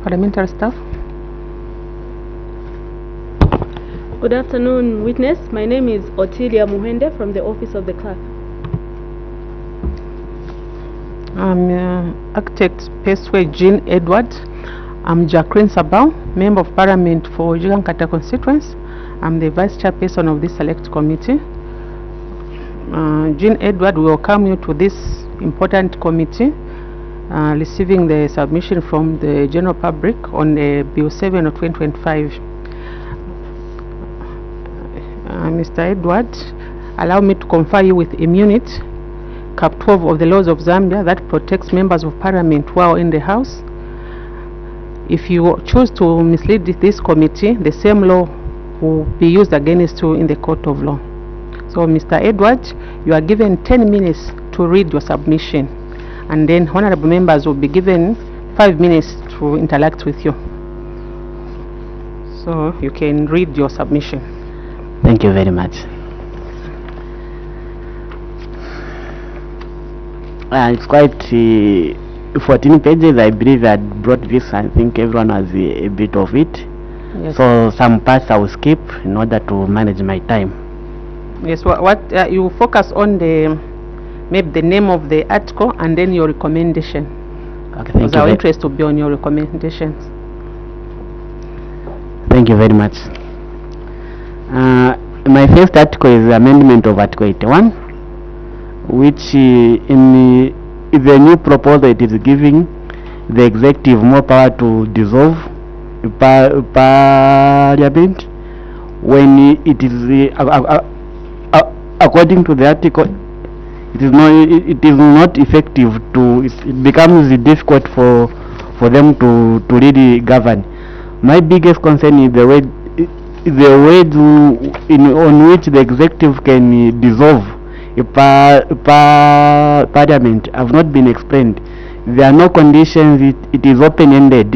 Parliamentary staff. Good afternoon, witness. My name is Otilia Muhende from the Office of the Clerk. I'm Architect Peswe Jean Edward. I'm Jacqueline Sabao, Member of Parliament for Jigankata constituency. I'm the Vice Chairperson of this Select Committee. Jean Edward will welcome you to this important committee, receiving the submission from the general public on the Bill 7 of 2025. Mr. Edward, allow me to confer you with immunity, Cap 12 of the laws of Zambia, that protects members of parliament while in the House. If you choose to mislead this committee, the same law will be used against you in the court of law. So, Mr. Edward, you are given 10 minutes to read your submission, and then honorable members will be given 5 minutes to interact with you. So, you can read your submission. Thank you very much. It's quite 14 pages. I believe I brought this. I think everyone has a bit of it. Yes. So some parts I will skip in order to manage my time. Yes, what you focus on maybe the name of the article and then your recommendation. Okay, thank you. Our interest will be on your recommendations. Thank you very much. My first article is the amendment of Article 81, which in the new proposal it is giving the executive more power to dissolve parliament when it is according to the article it is not effective to it becomes difficult for them to really govern. My biggest concern is the way on which the executive can dissolve a parliament have not been explained. There are no conditions. It is open-ended.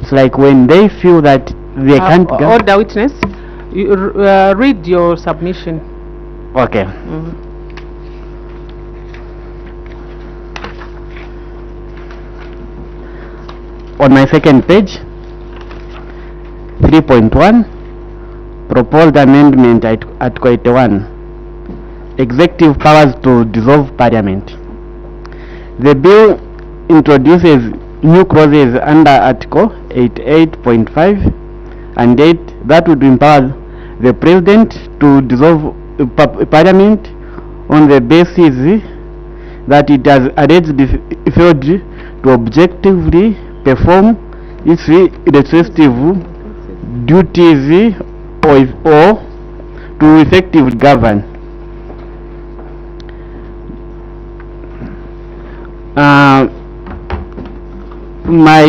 It's like when they feel that they can't order witness, you read your submission. Okay. On my second page, 3.1, proposed amendment at Article 81, executive powers to dissolve parliament. The bill introduces new clauses under Article 88.5 and 8 that would empower the president to dissolve parliament on the basis that it has alleged failed to objectively perform its legislative duties or to effectively govern. My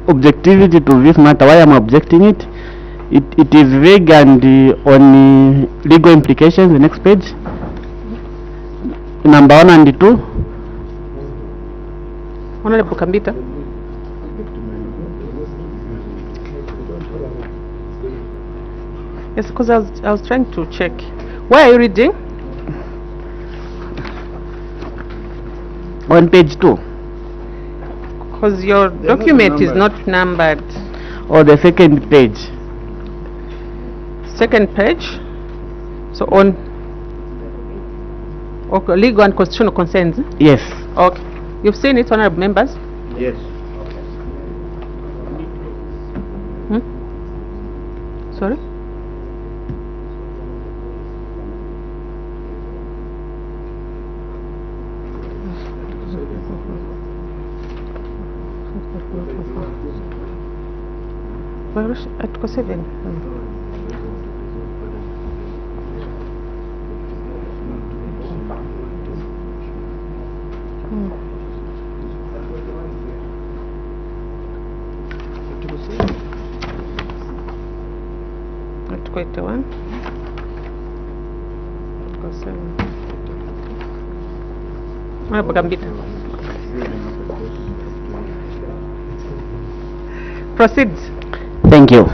objectivity to this matter, why I'm objecting it is vague and on legal implications. The next page, number 1 and 2. Honorable Kambita. Yes, because I was trying to check. Where are you reading? On page 2. Because your document is not numbered. Or the second page. Second page. So on legal and constitutional concerns. Yes. Okay. You've seen it, honorable members? Yes. Sorry? Where is Article 7? Article 81. Article 7. Honorable Gambita. Proceed. Thank you.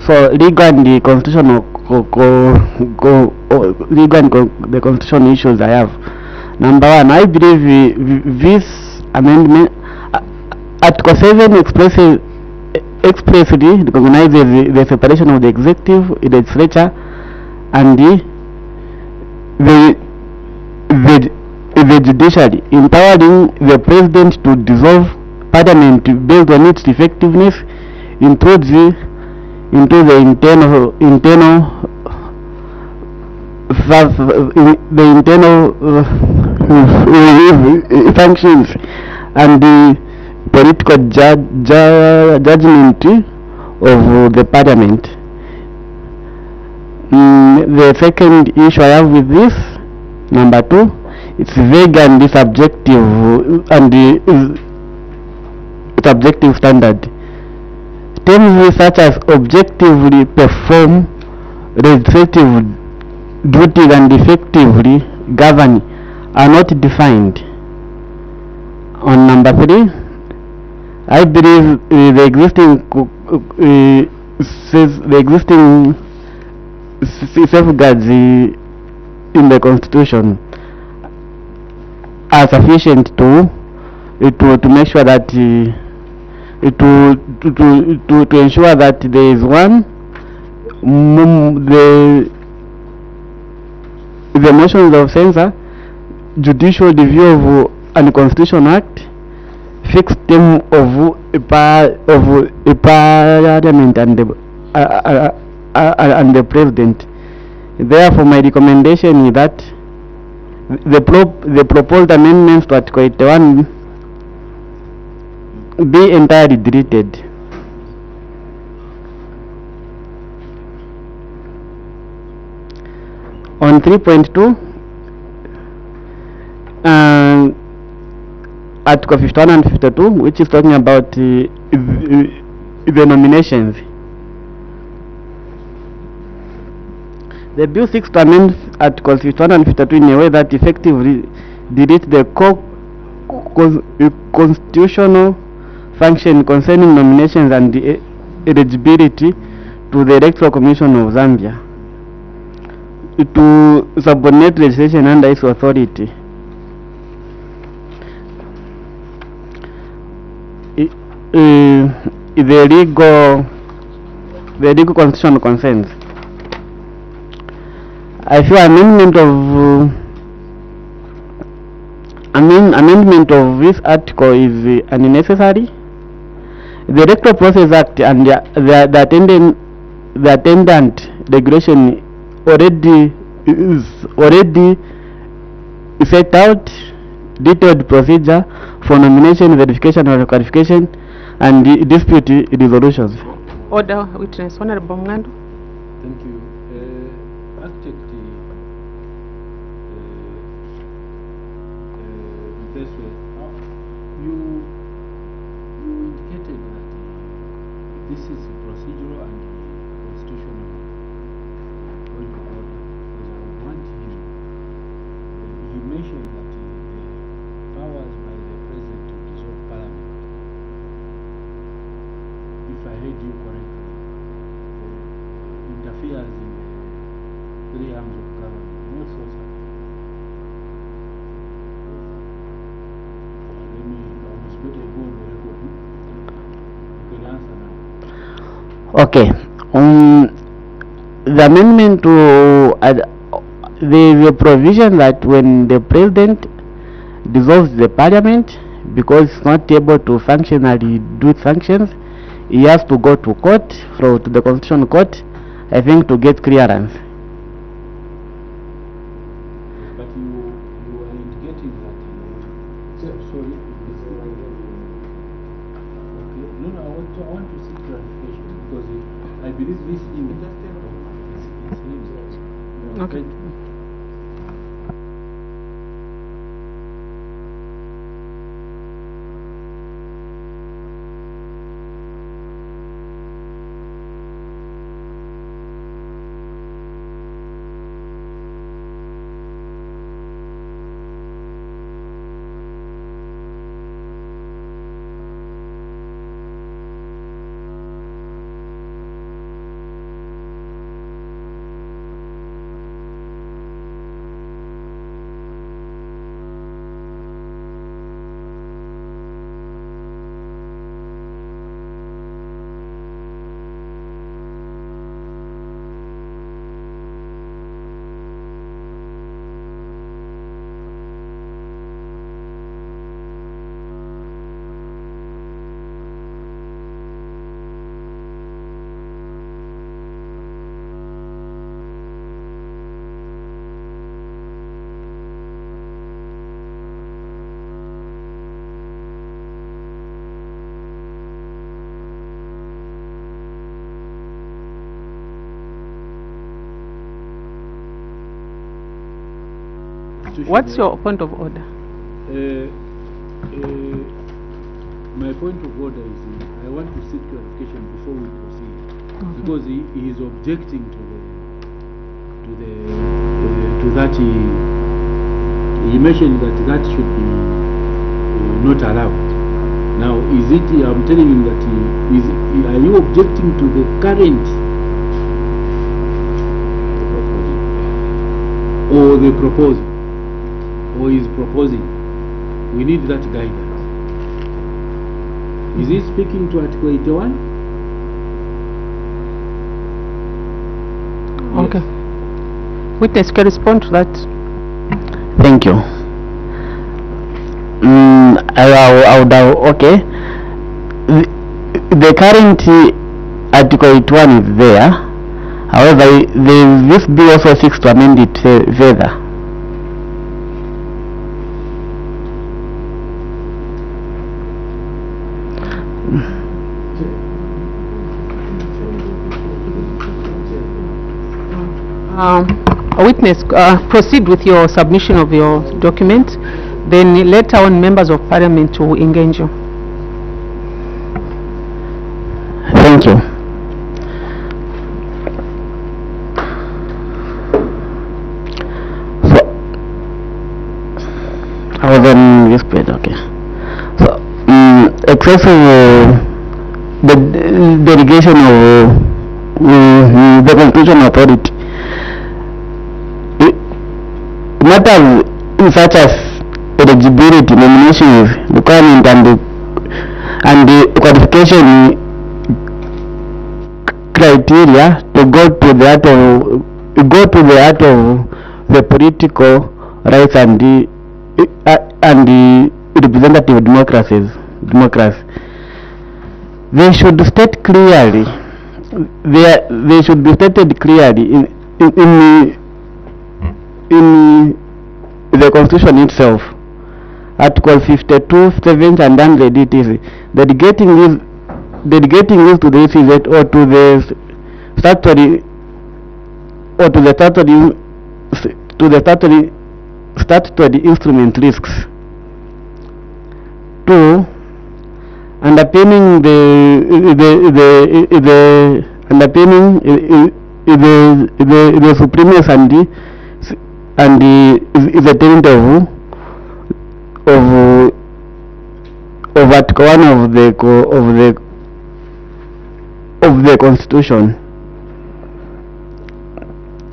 So legal and the constitutional the constitutional issues I have. Number 1, I believe this amendment Article 7 expressly recognizes the separation of the executive, legislature, and the judiciary, empowering the president to dissolve parliament based on its effectiveness into the internal functions and the political judgment of the parliament. The second issue I have with this, number 2, it's vague and subjective subjective standard. Terms such as objectively perform legislative duties and effectively govern are not defined. On number 3, I believe the existing safeguards in the Constitution are sufficient to make sure that to ensure that there is one the motions of censure, judicial review of unconstitutional act, fixed term of a parliament and the president. Therefore, my recommendation is that the proposed amendments to Article 81 be entirely deleted. On 3.2, Article 51 and 52, which is talking about the nominations. The bill seeks to amend Articles 51 and 52 in a way that effectively delete the constitutional function concerning nominations and the eligibility to the Electoral Commission of Zambia, to subordinate legislation under its authority. The legal constitutional concerns. I feel amendment of this article is unnecessary. The Electoral Process Act and the attendant regulation already set out detailed procedure for nomination, verification, or qualification, and dispute resolutions. Order, witness. Honorable Mngando. Thank you. Architect, this way, you indicated that this is procedural and constitutional point of order. Because I would want him, you mentioned that the powers by the president to dissolve parliament, if I heard you correctly, interferes in the 3 arms of government, not so sir. Let me almost put a goal record. You can answer now. Okay. The amendment to the provision that when the president dissolves the parliament because it's not able to functionally do its functions, he has to go to court, to the constitutional court, I think, to get clearance. But you are indicating that sorry. Okay. No, I want to seek clarification because I believe this email is Okay. constitution. What's your point of order? My point of order is I want to seek clarification before we proceed, because he is objecting to that. He mentioned that should be not allowed. Now, is it? I'm telling him that are you objecting to the current or the proposal, or is proposing? We need that guidance. Is he speaking to Article 81? Okay. Witness can respond to that. Thank you. I would have, okay. The current Article 81 is there. However, this bill also seeks to amend it further. A witness, proceed with your submission of your document. Then later on, members of parliament will engage you. Thank you. So, I was on this page, okay. So, excessive the delegation of the Constitutional Authority. Matters such as eligibility, nominations, requirement, and the qualification criteria to go to the heart of the political rights and the representative democracy. They should state clearly. They should be stated clearly in the Constitution itself. Article 52, 7, and 100 it is dedicating this to the ECZ or to the statutory instrument risks. 2. Underpinning the supremacy and the tenet of Article 1 of the Constitution.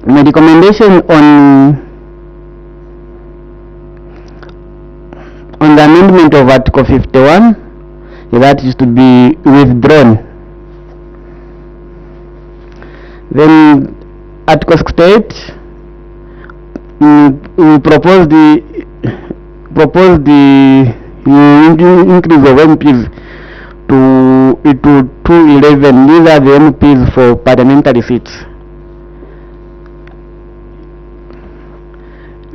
My recommendation on the amendment of Article 51 is that is to be withdrawn. Then Article 68, we propose the increase of MPs to 211. These are the MPs for parliamentary seats.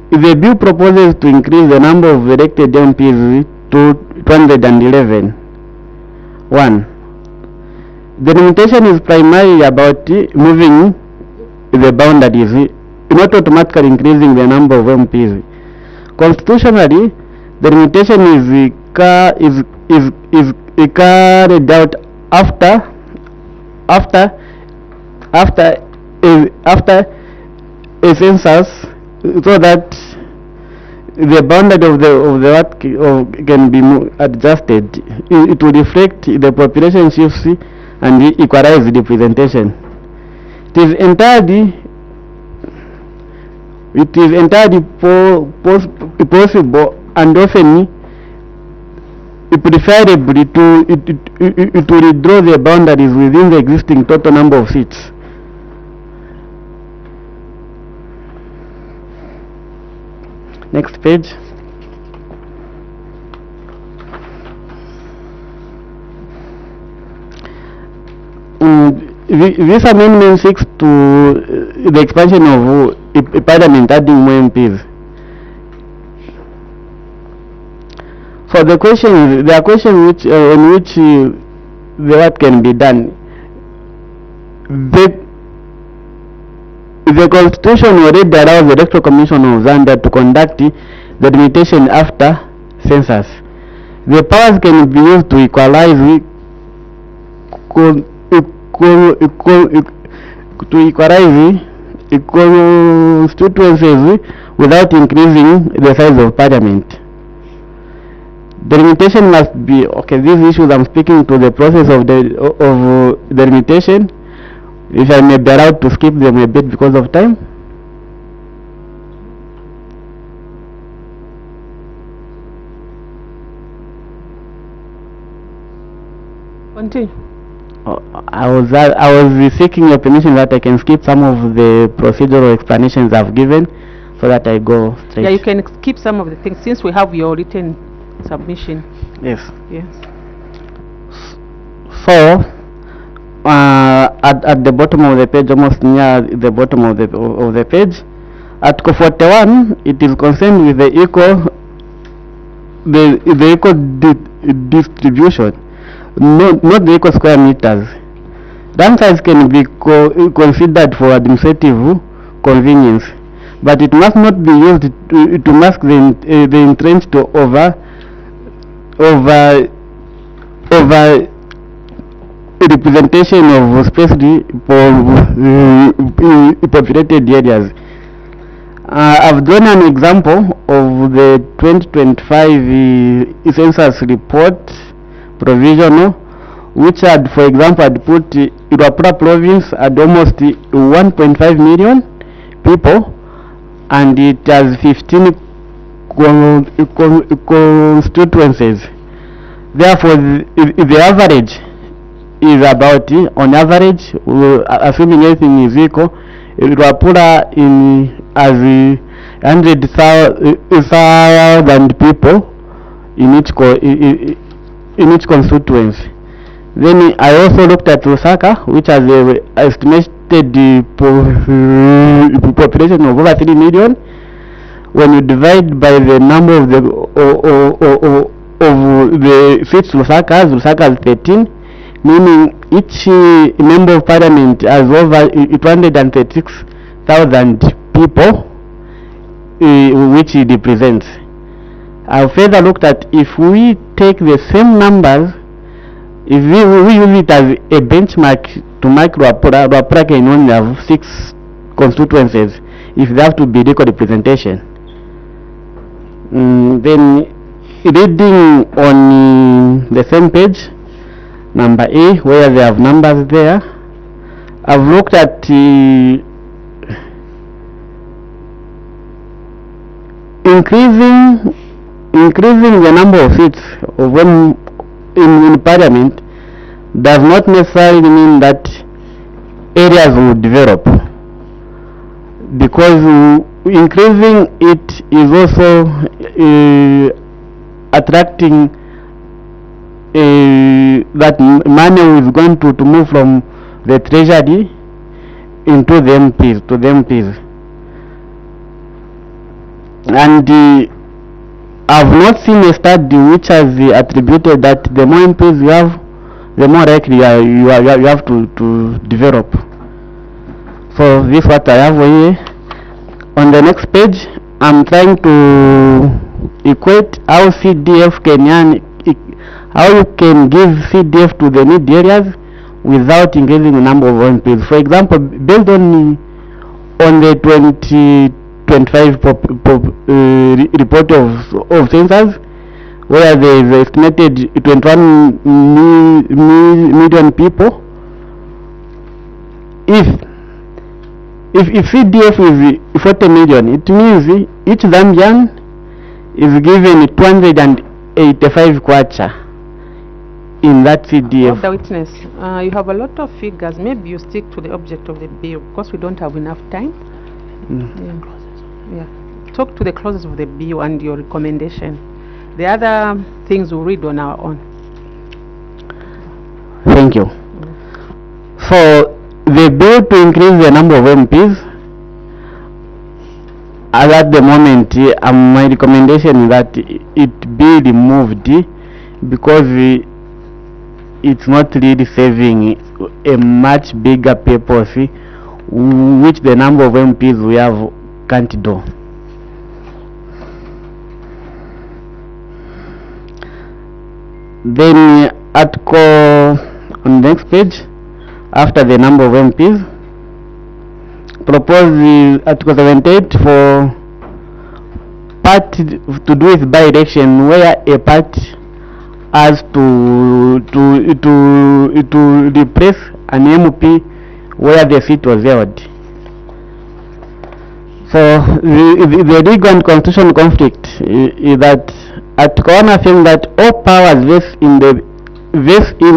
The bill proposes to increase the number of elected MPs to 211. 1. The limitation is primarily about moving the boundaries, not automatically increasing the number of MPs. Constitutionally, the limitation is carried out after a census, so that the boundary of the work can be adjusted. It will reflect the population shifts and equalize the representation. It is entirely possible and often preferable to withdraw the boundaries within the existing total number of seats. Next page. This amendment seeks to the expansion of Parliament, adding more MPs. So there are questions on which the work can be done. the Constitution already allows the Electoral Commission of Zambia to conduct the limitation after census. The powers can be used to equalize constituencies without increasing the size of parliament. The limitation must be these issues I'm speaking to the process of the limitation. If I may be allowed to skip them a bit because of time. Continue. I was seeking your permission that I can skip some of the procedural explanations I've given, so that I go straight. Yeah, you can skip some of the things since we have your written submission. Yes. Yes. So, at the bottom of the page, almost near the bottom of the page, Article 41, it is concerned with the equal distribution, not the equal square meters. Land size can be considered for administrative convenience, but it must not be used to mask the entrenched over representation of sparsely populated areas. I've drawn an example of the 2025 census report provisional, which had, for example, had put Iruapura province at almost 1.5 million people, and it has 15 constituencies. Therefore, the average is about, on average, assuming everything is equal, Iruapura as 100,000 people in each constituency. Then I also looked at Lusaka, which has a estimated population of over 3 million. When you divide by the number of the seats Lusaka has 13, meaning each member of parliament has over 236,000 people, which he represents. I further looked at, if we take the same numbers, if we use it as a benchmark to mark Iruapura can only have 6 constituencies if they have to be equal representation. Then reading on the same page, number A, where they have numbers there, I've looked at increasing the number of seats of in parliament does not necessarily mean that areas will develop, because increasing it is also attracting that money is going to move from the treasury into the MPs, and I've not seen a study which has attributed that the more MPs you have, the more likely you have to develop. So this is what I have here. On the next page, I'm trying to equate how CDF how you can give CDF to the needy areas without increasing the number of MPs. For example, based on the 2025 report of census, where there is estimated 21 million people, if CDF is 40 million, it means each Zambian is given 285 kwacha in that CDF. The witness, you have a lot of figures. Maybe you stick to the object of the bill, because we don't have enough time. Yeah. Talk to the clauses of the bill and your recommendation. The other things we'll read on our own. Thank you. So the bill to increase the number of MPs, as at the moment, my recommendation is that it be removed, because it's not really serving a much bigger purpose which the number of MPs we have can't do. Then article on the next page, after the number of MPs, propose article 78 for part to do with by-election, where a party has to replace an MP where the seat was held. So the legal and constitutional conflict is that Article 1 affirms that all powers vest in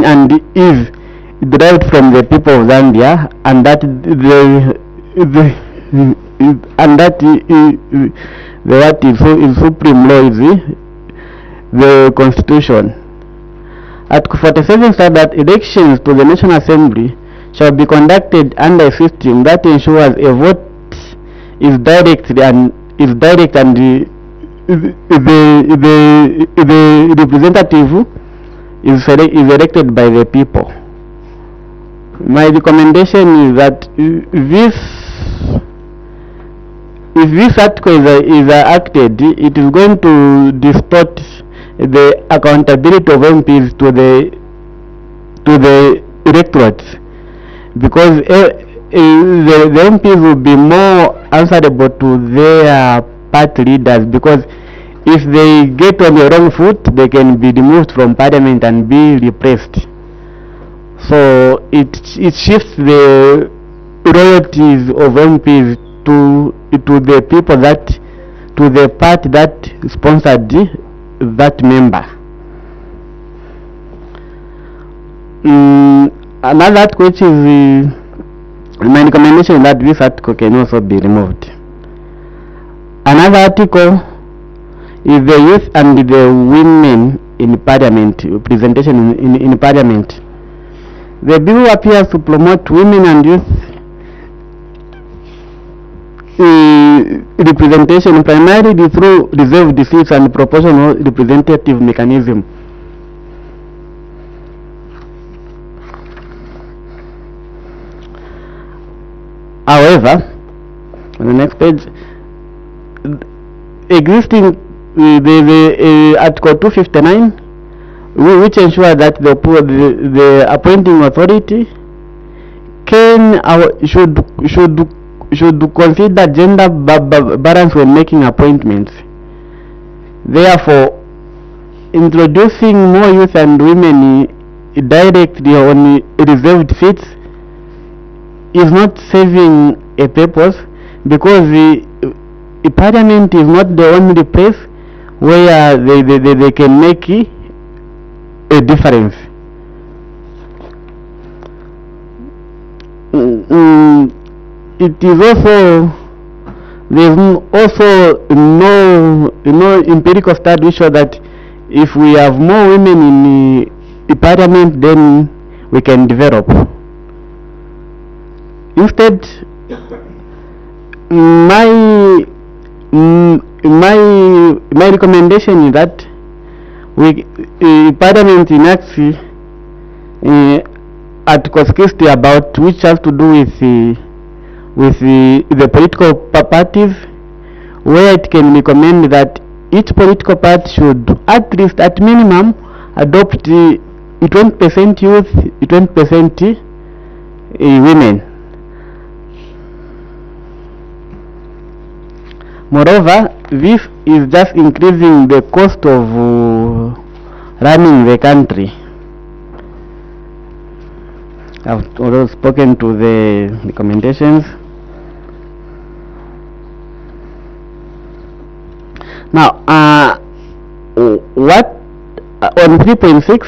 and is derived from the people of Zambia, and that what is supreme law is the constitution. Article 47 says that elections to the National Assembly shall be conducted under a system that ensures a vote is direct and the representative is elected by the people. My recommendation is that if this article is acted, it is going to distort the accountability of MPs to the electorates, because the MPs will be more answerable to their party leaders, because if they get on the wrong foot, they can be removed from parliament and be replaced. So it shifts the royalties of MPs to the people to the party that sponsored that member. Another article which is my recommendation that this article can also be removed. Another article is the youth and the women in parliament, representation in parliament. The bill appears to promote women and youth representation primarily through reserved seats and proportional representative mechanism. However, on the next page, existing the Article 259, which ensures that the appointing authority should consider gender balance when making appointments. Therefore, introducing more youth and women directly on reserved seats is not serving a purpose, because the parliament is not the only place where they can make a difference. It is also, there's also no empirical study show that if we have more women in the parliament, then we can develop. Instead, my recommendation is that parliament enacts Article 60 about which has to do with the political parties, where it can recommend that each political party should at least at minimum adopt 20% youth, 20% women. Moreover, this is just increasing the cost of running the country. I've already spoken to the recommendations. Now, what on 3.6,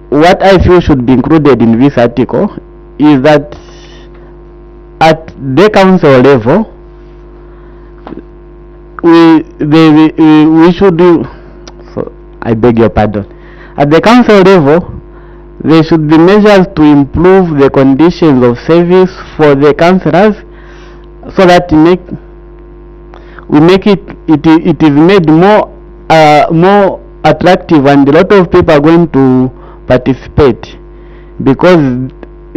what I feel should be included in this article is that at the council level, we should do. So I beg your pardon. At the council level, there should be measures to improve the conditions of service for the councillors, so that it is made more attractive, and a lot of people are going to participate, because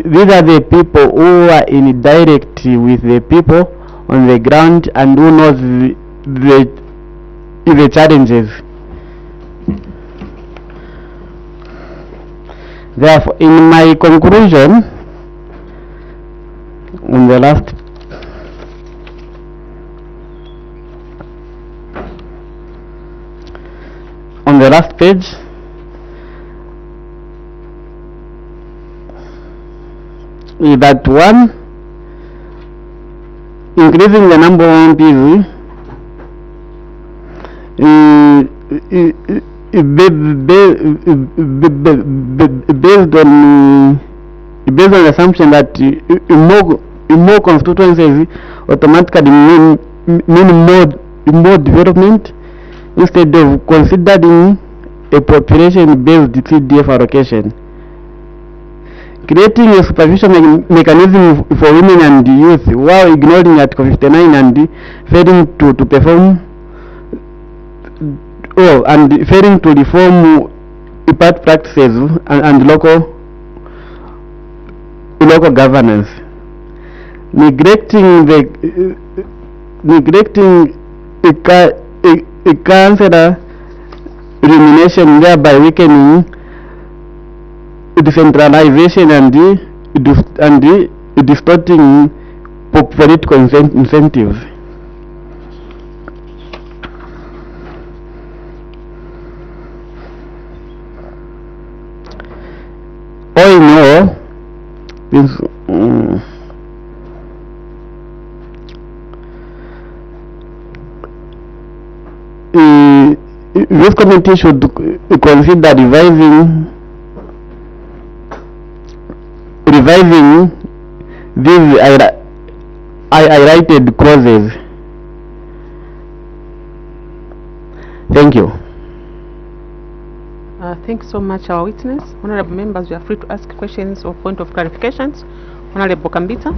these are the people who are in direct with the people on the ground and who knows the challenges. Therefore, in my conclusion, on the last page, is that one, increasing the number of MPs based on the assumption that more constituencies automatically mean more development, instead of considering a population-based CDF allocation. Creating a supervision mechanism for women and youth while ignoring Article 59 and failing to perform and failing to reform bad practices and local governance. Neglecting a councillor remuneration, thereby weakening decentralization and distorting political incentives. All in all, this committee should consider revising these highlighted clauses. Thank you. Thank you so much, our witness. Honorable members, you are free to ask questions or point of clarifications. Honorable Kambita.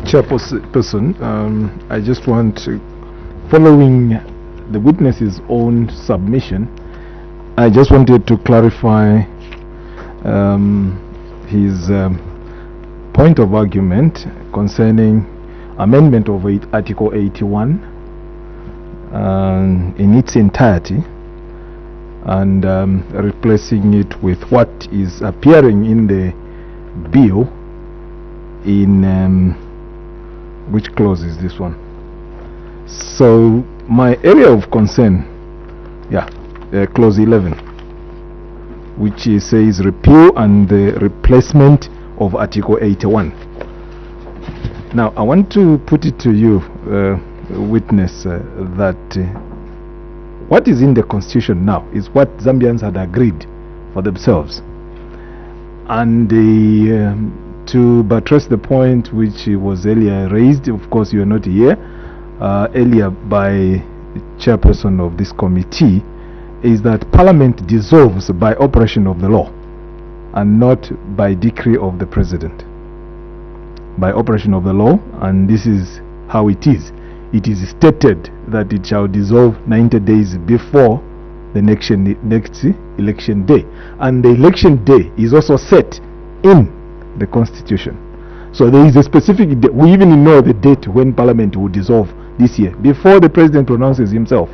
Chairperson, I just want to, following the witness's own submission, I just wanted to clarify his point of argument concerning amendment of Article 81 in its entirety, and replacing it with what is appearing in the bill in which clause is this one? So my area of concern, clause 11, which says repeal and the replacement of Article 81. Now I want to put it to you, witness, that what is in the Constitution now is what Zambians had agreed for themselves, and to buttress the point which was earlier raised, of course you are not here, earlier by chairperson of this committee, is that Parliament dissolves by operation of the law and not by decree of the President. By operation of the law, and this is how it is. It is stated that it shall dissolve 90 days before the next election day, and the election day is also set in the Constitution. So there is a specific date. We even know the date when Parliament will dissolve this year, before the President pronounces himself.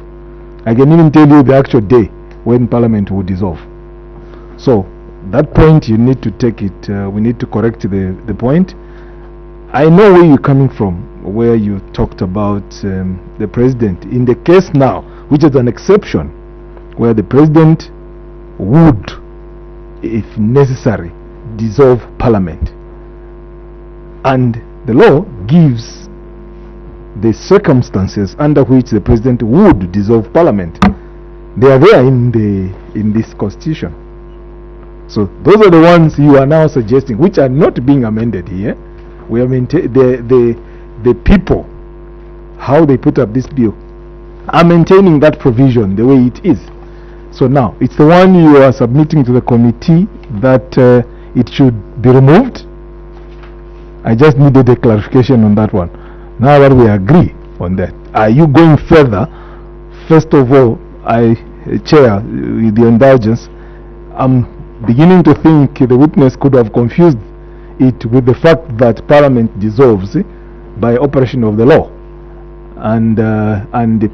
I can even tell you the actual day when Parliament will dissolve. So that point, you need to take it, we need to correct the point. I know where you're coming from, where you talked about the President. In the case now, which is an exception, where the President would, if necessary, dissolve Parliament, and the law gives the circumstances under which the President would dissolve Parliament. They are there in this Constitution. So those are the ones you are now suggesting, which are not being amended here. We are the people, how they put up this bill, are maintaining that provision the way it is. So now it's the one you are submitting to the committee that it should be removed. I just needed a clarification on that one. Now that we agree on that, are you going further? First of all, Chair, with the indulgence, I'm beginning to think the witness could have confused it with the fact that Parliament dissolves by operation of the law, and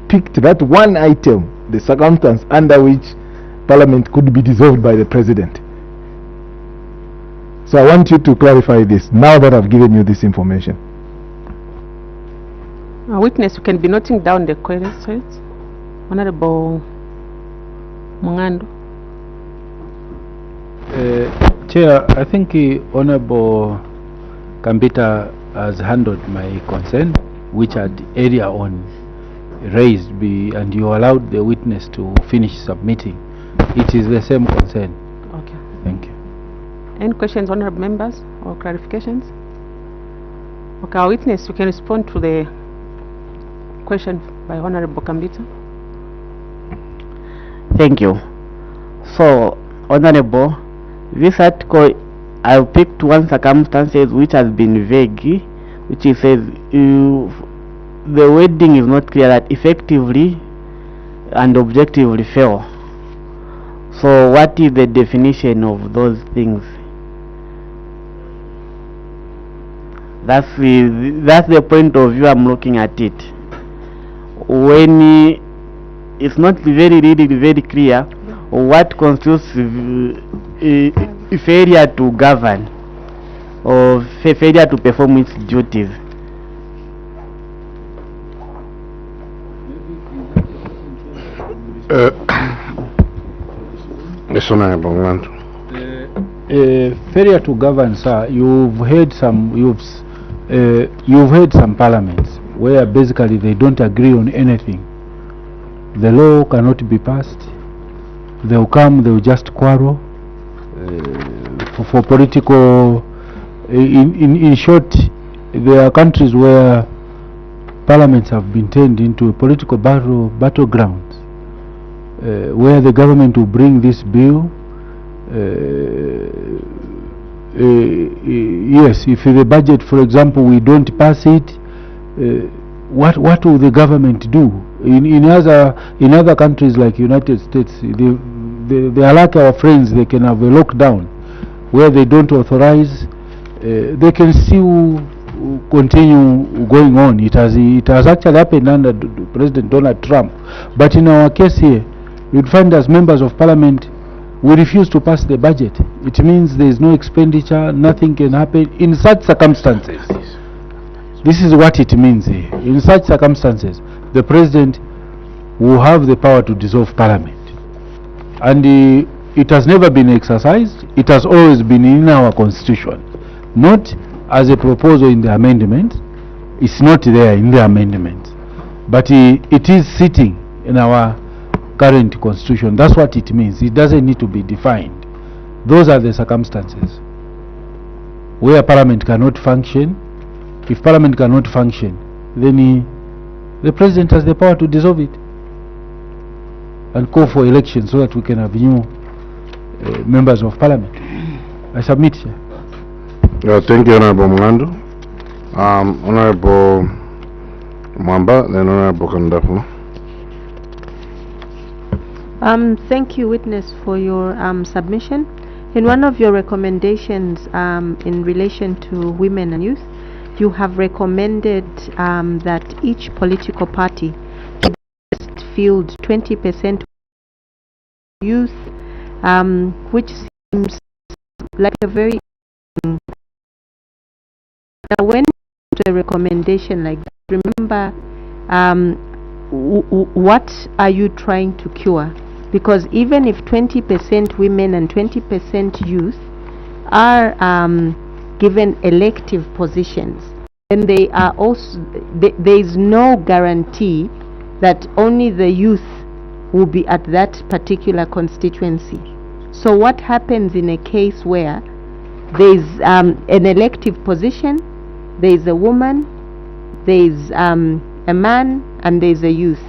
picked that one item, the circumstance under which Parliament could be dissolved by the President. So I want you to clarify this now that I've given you this information. Witness, you can be noting down the questions. Honorable Mungando. Chair, I think Honorable Kambita has handled my concern, which had earlier on raised, and you allowed the witness to finish submitting. It is the same concern. Okay. Thank you. Any questions, honorable members, or clarifications? Okay, our witness, you can respond to the question by Honorable Kambita. Thank you. So, Honorable, this article, I've picked one circumstances which has been vague, which it says the wording is not clear, that effectively and objectively fail. So what is the definition of those things? That's the point of view I'm looking at it. When it's not really very clear what constitutes failure to govern or failure to perform its duties. Failure to govern, sir. You've heard some parliaments where basically they don't agree on anything. The law cannot be passed. They'll come, they'll just quarrel for political. In short, there are countries where parliaments have been turned into a political battlegrounds, where the government will bring this bill. Yes, if the budget, for example, we don't pass it, what will the government do? In other countries like United States, they are like our friends. They can have a lockdown where they don't authorize. They can still continue going on. It has actually happened under President Donald Trump. But in our case here, you'd find as members of parliament, we refuse to pass the budget. It means there is no expenditure, nothing can happen. In such circumstances, this is what it means here. In such circumstances, the president will have the power to dissolve parliament. And it has never been exercised. It has always been in our constitution. Not as a proposal in the amendment. It's not there in the amendment. But it is sitting in our current constitution. That's what it means. It doesn't need to be defined. Those are the circumstances where parliament cannot function. If parliament cannot function, then the president has the power to dissolve it and call for elections so that we can have new members of parliament. I submit here. Thank you, Honorable Mungando. Honorable Mwamba, then Honorable Kandafu. Thank you, witness, for your submission. In one of your recommendations in relation to women and youth, you have recommended that each political party field 20% youth, which seems like a very now when a recommendation like that, remember what are you trying to cure? Because even if 20% women and 20% youth are given elective positions, then they are also there is no guarantee that only the youth will be at that particular constituency. So what happens in a case where there is an elective position, there is a woman, there is a man, and there is a youth?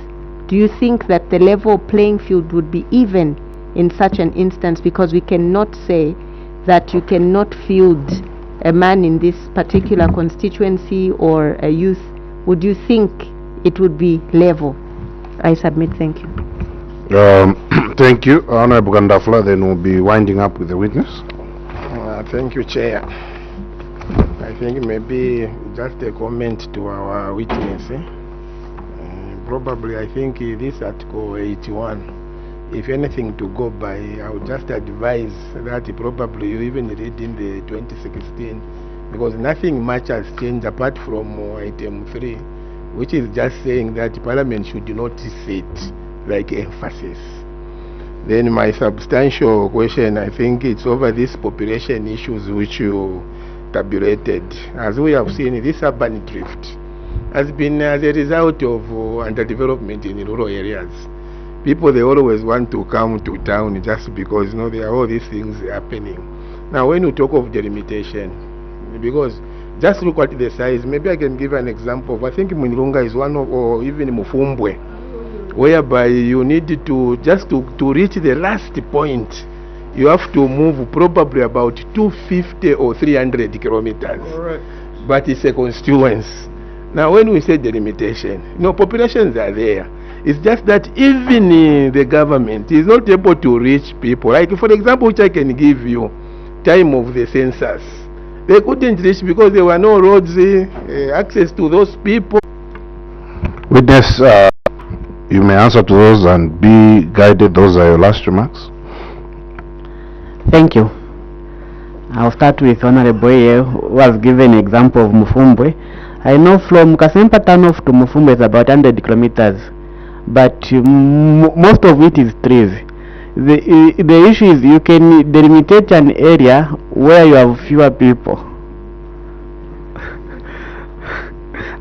Do you think that the level playing field would be even in such an instance? Because we cannot say that you cannot field a man in this particular constituency or a youth. Would you think it would be level? I submit. Thank you. Thank you, Honorable Gandafla. Then we'll be winding up with the witness. Thank you, Chair. I think maybe just a comment to our witness. Probably, I think this Article 81, if anything to go by, I would just advise that probably you even read in the 2016, because nothing much has changed apart from item 3, which is just saying that Parliament should not sit like emphasis. Then my substantial question, I think it's over these population issues which you tabulated. As we have seen, this urban drift has been as a result of underdevelopment in rural areas. People, they always want to come to town just because, you know, there are all these things happening. Now, when you talk of delimitation, because just look at the size, maybe I can give an example of, I think Mwinilunga is one of, or even Mufumbwe, whereby you need to, just to reach the last point, you have to move probably about 250 or 300 kilometers. But it's a constituency. Now, when we say delimitation, you know, populations are there. It's just that even the government is not able to reach people. Like, for example, which I can give you, time of the census. They couldn't reach because there were no roads, access to those people. Witness, you may answer to those and be guided. Those are your last remarks. Thank you. I'll start with Honorable Boye, who has given an example of Mufumbwe. I know from Kasempa Turnoff to Mufumbwe is about 100 kilometers, but most of it is trees. The issue is you can delimitate an area where you have fewer people.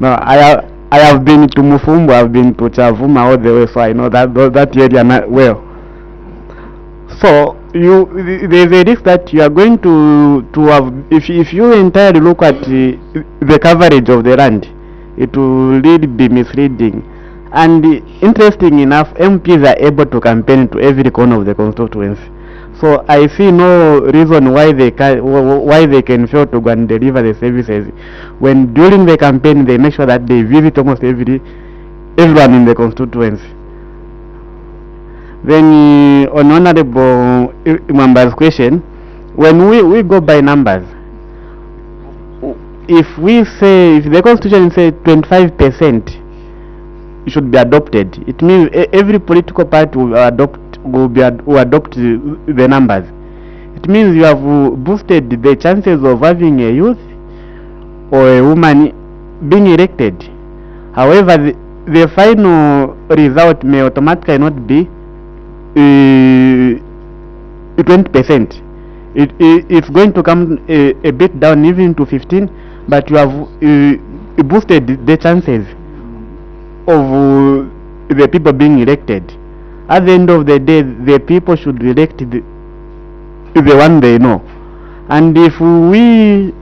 No, I have been to Mufumbwe, I've been to Chavuma all the way, so I know that area well. So there's a risk that you are going to have, if you entirely look at the coverage of the land, it will really be misleading. And interesting enough, MPs are able to campaign to every corner of the constituency. So I see no reason why they can fail to go and deliver the services when during the campaign they make sure that they visit almost everyone in the constituency. Then on Honorable Mwamba's question, when we go by numbers, if the constitution says 25% should be adopted, it means every political party will adopt the numbers. It means you have boosted the chances of having a youth or a woman being elected. However, the final result may automatically not be 20%. It's going to come a bit down even to 15, but you have boosted the chances of the people being elected. At the end of the day, the people should elect the one they know. And if we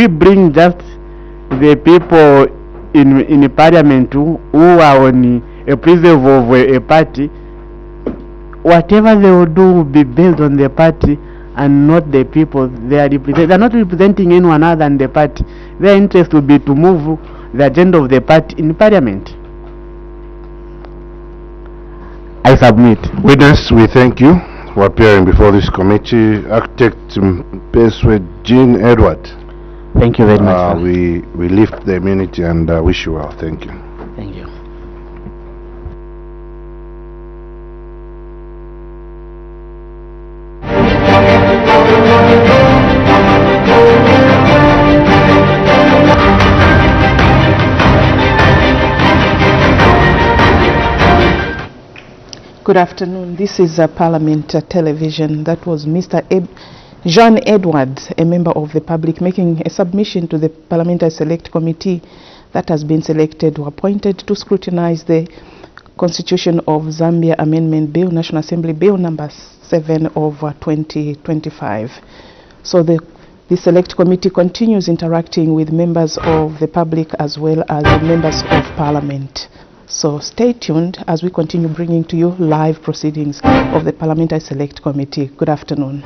bring just the people in parliament who are on a preserve of a party, whatever they will do will be based on the party and not the people they are representing. They are not representing anyone other than the party. Their interest will be to move the agenda of the party in parliament. I submit. Witness, we thank you for appearing before this committee. Architect Peswe Jean Edward. Thank you very much. We lift the immunity and wish you well. Thank you. Thank you. Good afternoon. This is Parliament Television. That was Mr. Jean Edwards, a member of the public, making a submission to the Parliamentary Select Committee that has been selected or appointed to scrutinize the Constitution of Zambia Amendment Bill, National Assembly Bill number 7 of 2025. So the Select Committee continues interacting with members of the public as well as the members of Parliament. So stay tuned as we continue bringing to you live proceedings of the Parliamentary Select Committee. Good afternoon.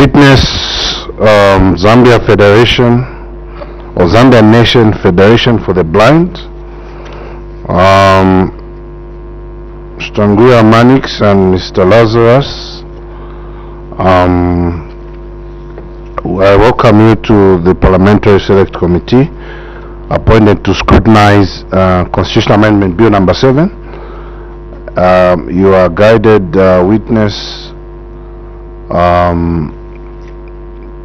Witness Zambia Federation or Zambia Nation Federation for the Blind, Mr. Nguya Manix and Mr. Lazarus. I welcome you to the Parliamentary Select Committee appointed to scrutinize Constitutional Amendment Bill number 7. You are guided witness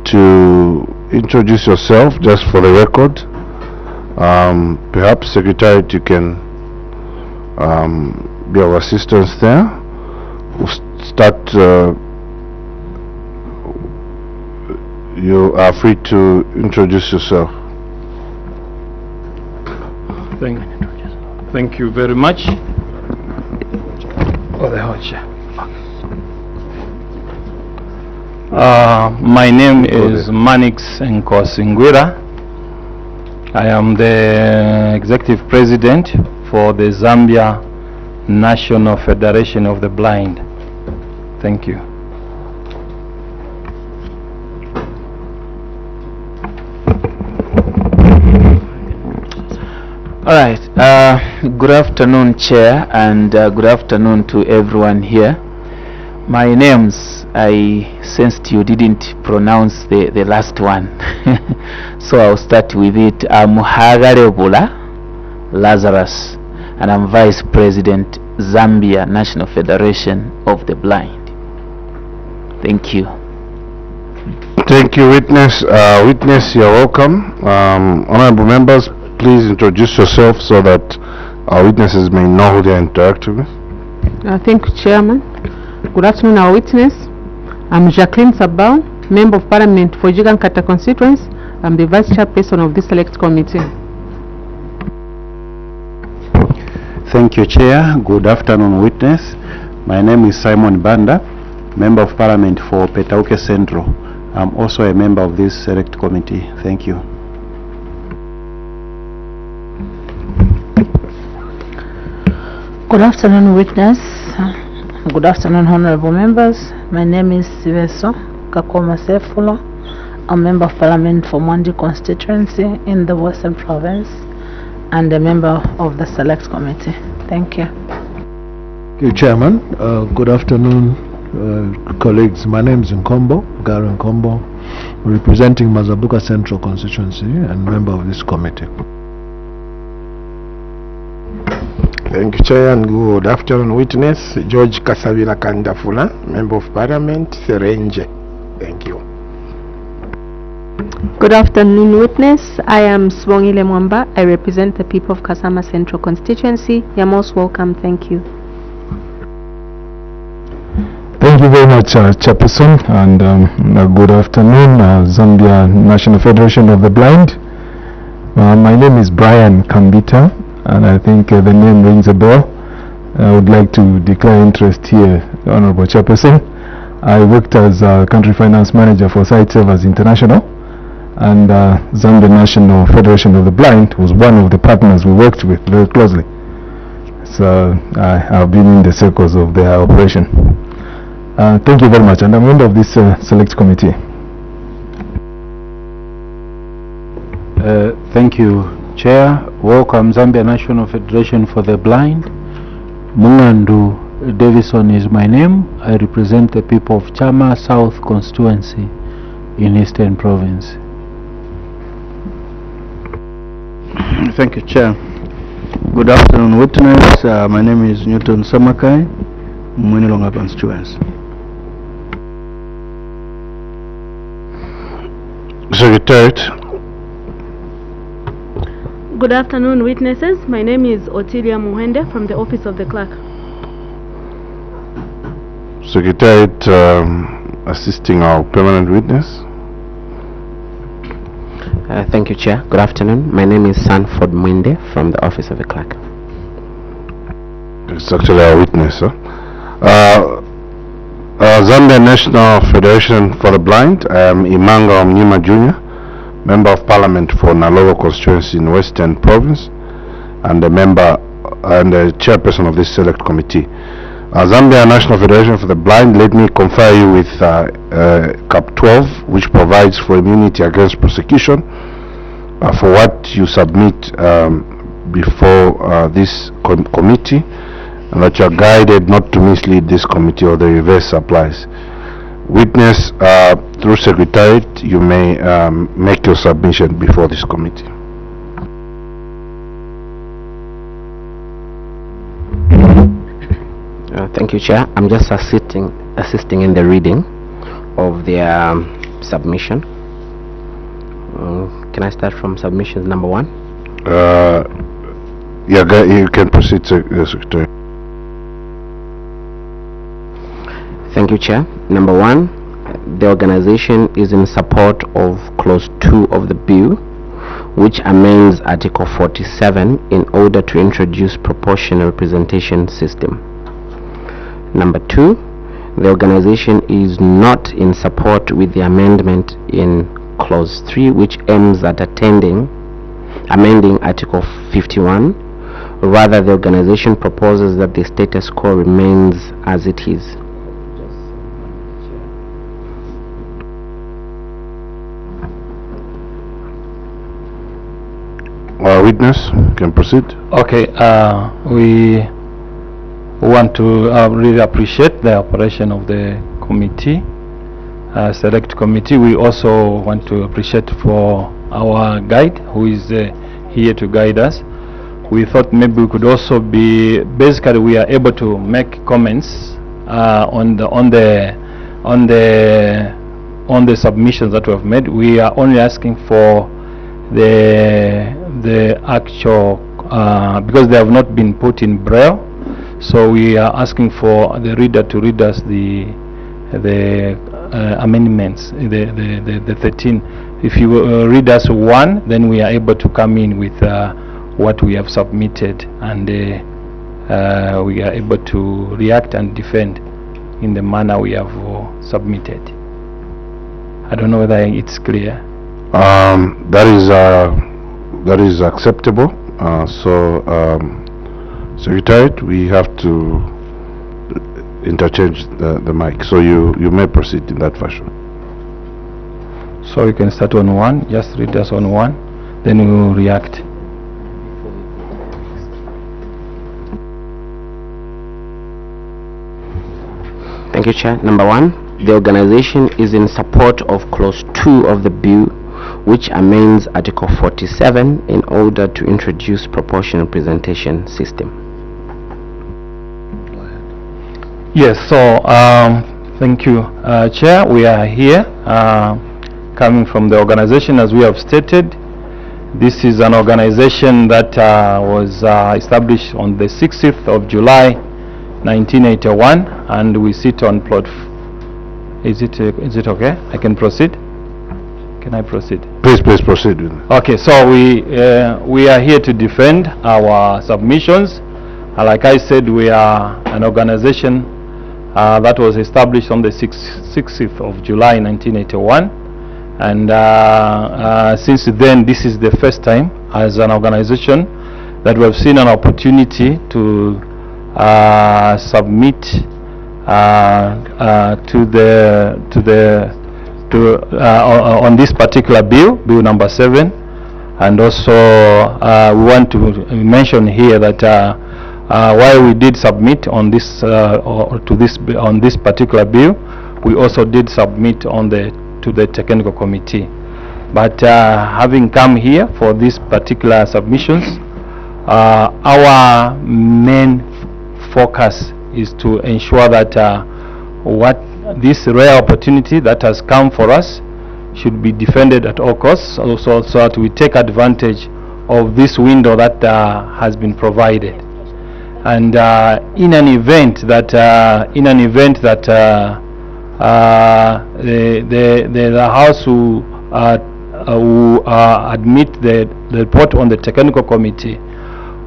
to introduce yourself just for the record. Perhaps Secretariat, you can be of assistance there. We'll start. You are free to introduce yourself. Thank you very much. Oh, the whole chair. My name is Manix Nkosingwira. I am the Executive President for the Zambia National Federation of the Blind. Thank you. All right. Good afternoon, Chair, and good afternoon to everyone here. My name's, I sensed you didn't pronounce the last one, so I'll start with it. I'm Hagarebula Lazarus, and I'm Vice President, Zambia National Federation of the Blind. Thank you. Thank you, witness. Witness, you're welcome. Honorable members, please introduce yourself so that our witnesses may know who they are interacting with. Thank you, Chairman. Good afternoon, our witness. I'm Jacqueline Sabao, Member of Parliament for Jigankata constituency. I'm the Vice Chairperson of this Select Committee. Thank you, Chair. Good afternoon, witness. My name is Simon Banda, Member of Parliament for Petauke Central. I'm also a member of this Select Committee. Thank you. Good afternoon, witness. Good afternoon, honorable members. My name is Siveso Kakoma Sefulo. I'm member of Parliament for Mwandi constituency in the Western Province and a member of the Select Committee. Thank you. Thank you, Chairman. Good afternoon, colleagues. My name is Nkombo, Gary Nkombo, representing Mazabuka Central constituency and member of this committee. Thank you, Chair, and good afternoon, witness. George Kasavila Kandafula, Member of Parliament, Serenje. Thank you. Good afternoon, witness. I am Swongile Mwamba. I represent the people of Kasama Central constituency. You're most welcome. Thank you. Thank you very much, Chairperson, and good afternoon, Zambia National Federation of the Blind. My name is Brian Kambita, and I think the name rings a bell. I would like to declare interest here, Honorable Chairperson. I worked as Country Finance Manager for Sight Savers International, and Zambia National Federation of the Blind was one of the partners we worked with very closely. So I have been in the circles of their operation. Thank you very much, and I'm a member of this Select Committee. Thank you, Chair. Welcome, Zambia National Federation for the Blind. Mungandu Davison is my name. I represent the people of Chama South constituency in Eastern Province. Thank you, Chair. Good afternoon, witness. My name is Newton Samakai, Mwenilonga constituency. Secretariat. Good afternoon, witnesses. My name is Otilia Muhende from the Office of the Clerk. Secretariat assisting our permanent witness. Thank you, Chair. Good afternoon. My name is Sanford Mwinde from the Office of the Clerk. It's actually our witness, sir. Zambia National Federation for the Blind. I am Imanga Omnyima Jr., Member of Parliament for Nalogo constituency in Western Province, and a member and a chairperson of this Select Committee. Zambia National Federation for the Blind, let me confer you with Cap 12, which provides for immunity against prosecution for what you submit before this committee, and that you are guided not to mislead this committee, or the reverse applies. Witness, through Secretariat, you may make your submission before this committee. Thank you, Chair. I'm just assisting in the reading of their submission. Can I start from submissions number 1? Yeah, you can proceed, Secretary. Thank you, Chair. Number 1, the organization is in support of Clause 2 of the bill, which amends Article 47 in order to introduce proportional representation system. Number 2, the organization is not in support with the amendment in Clause 3, which aims at amending Article 51. Rather, the organization proposes that the status quo remains as it is. Witness, can proceed. Okay, we want to really appreciate the operation of the committee, select committee. We also want to appreciate for our guide who is here to guide us. We thought maybe we could also be, basically we are able to make comments on the submissions that we have made. We are only asking for the actual because they have not been put in braille, so we are asking for the reader to read us the amendments, the 13. If you read us 1, then we are able to come in with what we have submitted, and we are able to react and defend in the manner we have submitted. I don't know whether it's clear. That is acceptable. Secretariat, we have to interchange the mic, so you may proceed in that fashion. So you can start on 1, just read us on 1, then we will react. Thank you, Chair. Number 1, the organization is in support of Clause 2 of the bill, which amends Article 47 in order to introduce proportional representation system. Yes, so thank you, Chair. We are here coming from the organization, as we have stated. This is an organization that was established on the 6th of July 1981, and we sit on plot. Is it okay? I can proceed? Can I proceed? Please proceed. Okay, so we are here to defend our submissions. Like I said, we are an organization that was established on the 6th of July 1981, and since then, this is the first time as an organization that we have seen an opportunity to submit on this particular bill, bill number 7, and also we want to mention here that while we did submit on this on this particular bill, we also did submit to the technical committee. But having come here for these particular submissions, our main focus is to ensure that what this rare opportunity that has come for us should be defended at all costs, also so that we take advantage of this window that has been provided. And in an event that the House will admit the report on the technical committee,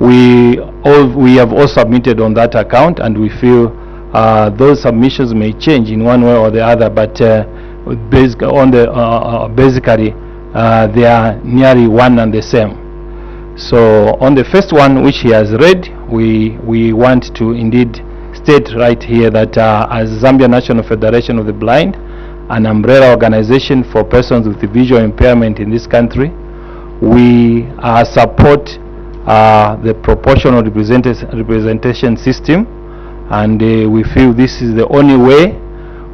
we have all submitted on that account, and we feel those submissions may change in one way or the other, but basically they are nearly one and the same. So on the first one, which he has read, we want to indeed state right here that as Zambia National Federation of the Blind, an umbrella organization for persons with visual impairment in this country, we support the proportional representation system, and we feel this is the only way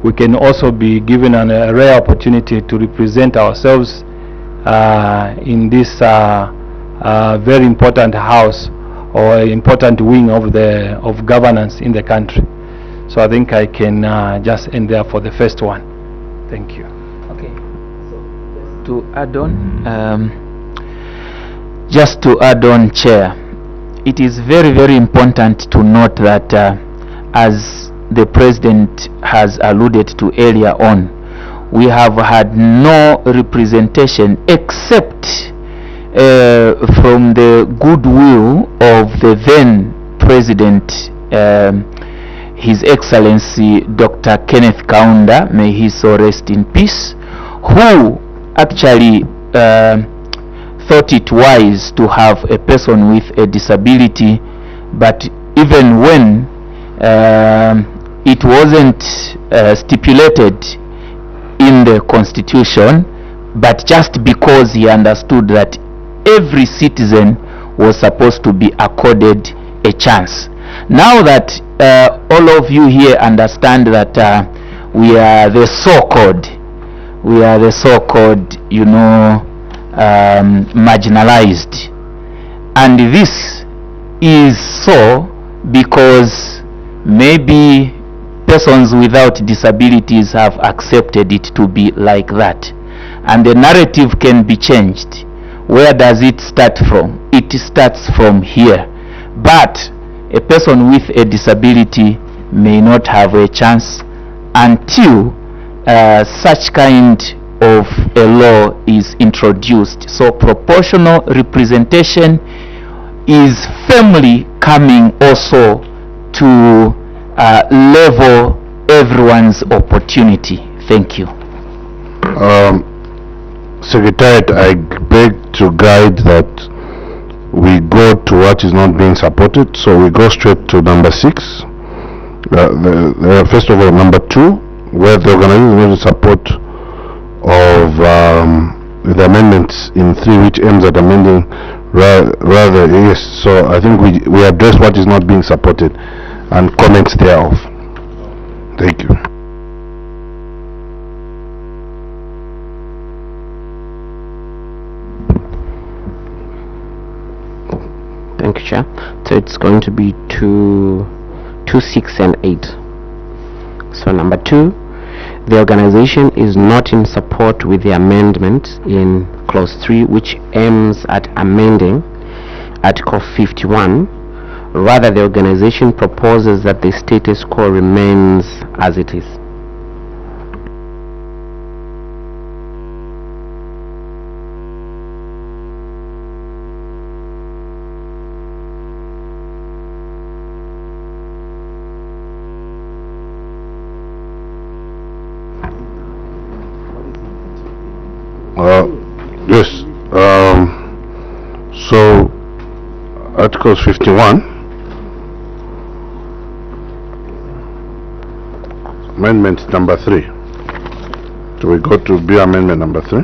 we can also be given a rare opportunity to represent ourselves in this very important house or important wing of governance in the country. So I think I can just end there for the first one. Thank you. Okay. So to add on, just to add on, Chair, it is very, very important to note that as the President has alluded to earlier on, we have had no representation except from the goodwill of the then President, His Excellency Dr. Kenneth Kaunda, may he so rest in peace, who actually thought it wise to have a person with a disability, but even when it wasn't stipulated in the Constitution, but just because he understood that every citizen was supposed to be accorded a chance. Now that all of you here understand that we are the so-called, you know, marginalized, and this is so because maybe persons without disabilities have accepted it to be like that, and the narrative can be changed. Where does it start from? It starts from here. But a person with a disability may not have a chance until such kind of a law is introduced. So proportional representation is firmly coming also to level everyone's opportunity. Thank you. Secretariat, I beg to guide that we go to what is not being supported, so we go straight to number 6. First of all, number 2, where the organization is in support of the amendments in 3, which aims at amending rather, yes. So I think we address what is not being supported and comments thereof. Thank you. Thank you, Chair. So it's going to be 2, 6 and 8. So number 2, the organization is not in support with the amendment in clause 3, which aims at amending Article 51. Rather, the organization proposes that the status quo remains as it is. Yes. So Article 51, amendment number 3. Do we go to B amendment number 3?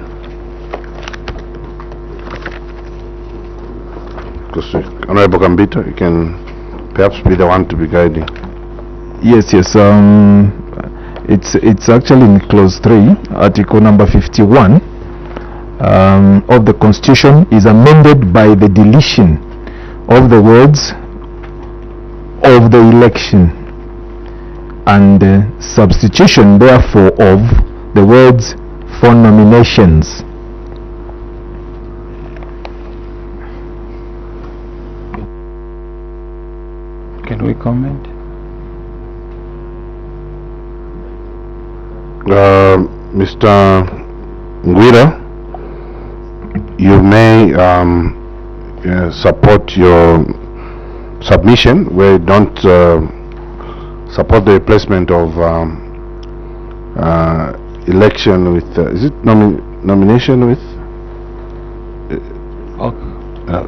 Because Honorable Gambito, you can perhaps be the one to be guiding. Yes. It's actually in clause 3, article number 51 of the Constitution is amended by the deletion of the words of the election and substitution therefore of the words for nominations. Can we comment? Mr. Nguira, you may support your submission where you don't support the replacement of election with is it nomination with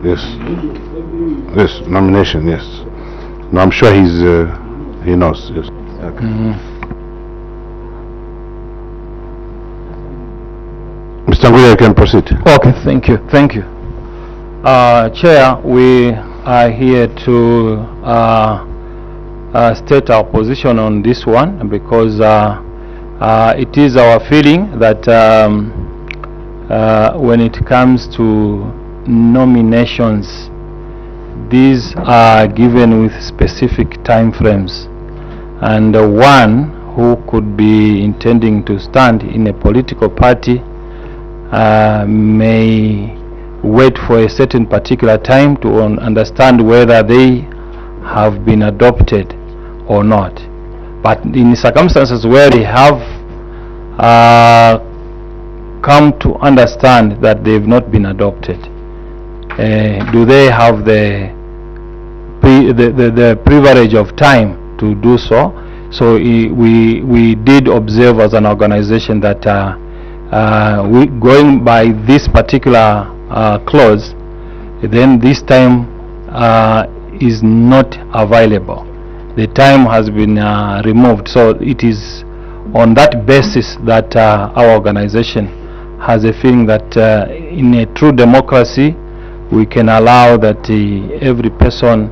yes, nomination, yes. No, I'm sure he's He knows. Yes. Mr. Nguya, you can proceed. Okay, thank you. Thank you. Chair, we are here to state our position on this one because it is our feeling that when it comes to nominations, these are given with specific time frames, and one who could be intending to stand in a political party may wait for a certain particular time to understand whether they have been adopted or not. But in circumstances where they have come to understand that they've not been adopted, do they have the privilege of time to do so? So we did observe as an organization that we going by this particular clause, then this time is not available. The time has been removed. So it is on that basis that our organization has a feeling that in a true democracy we can allow that every person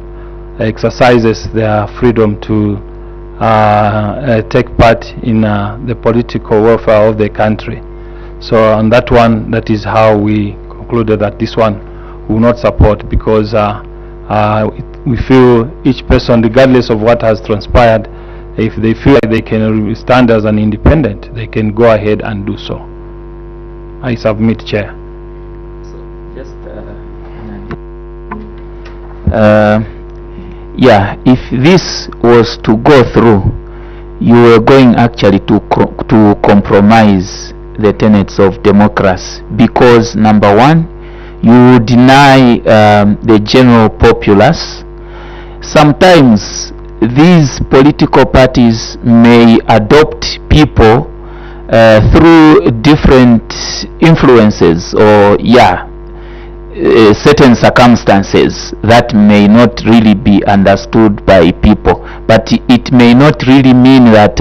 exercises their freedom to take part in the political welfare of the country. So on that one, that is how we concluded that this one will not support, because we feel each person, regardless of what has transpired, if they feel like they can stand as an independent, they can go ahead and do so. I submit, Chair. Just yeah, if this was to go through, you were going actually to compromise the tenets of democracy, because number one, you deny the general populace. Sometimes these political parties may adopt people through different influences or certain circumstances that may not really be understood by people, but it may not really mean that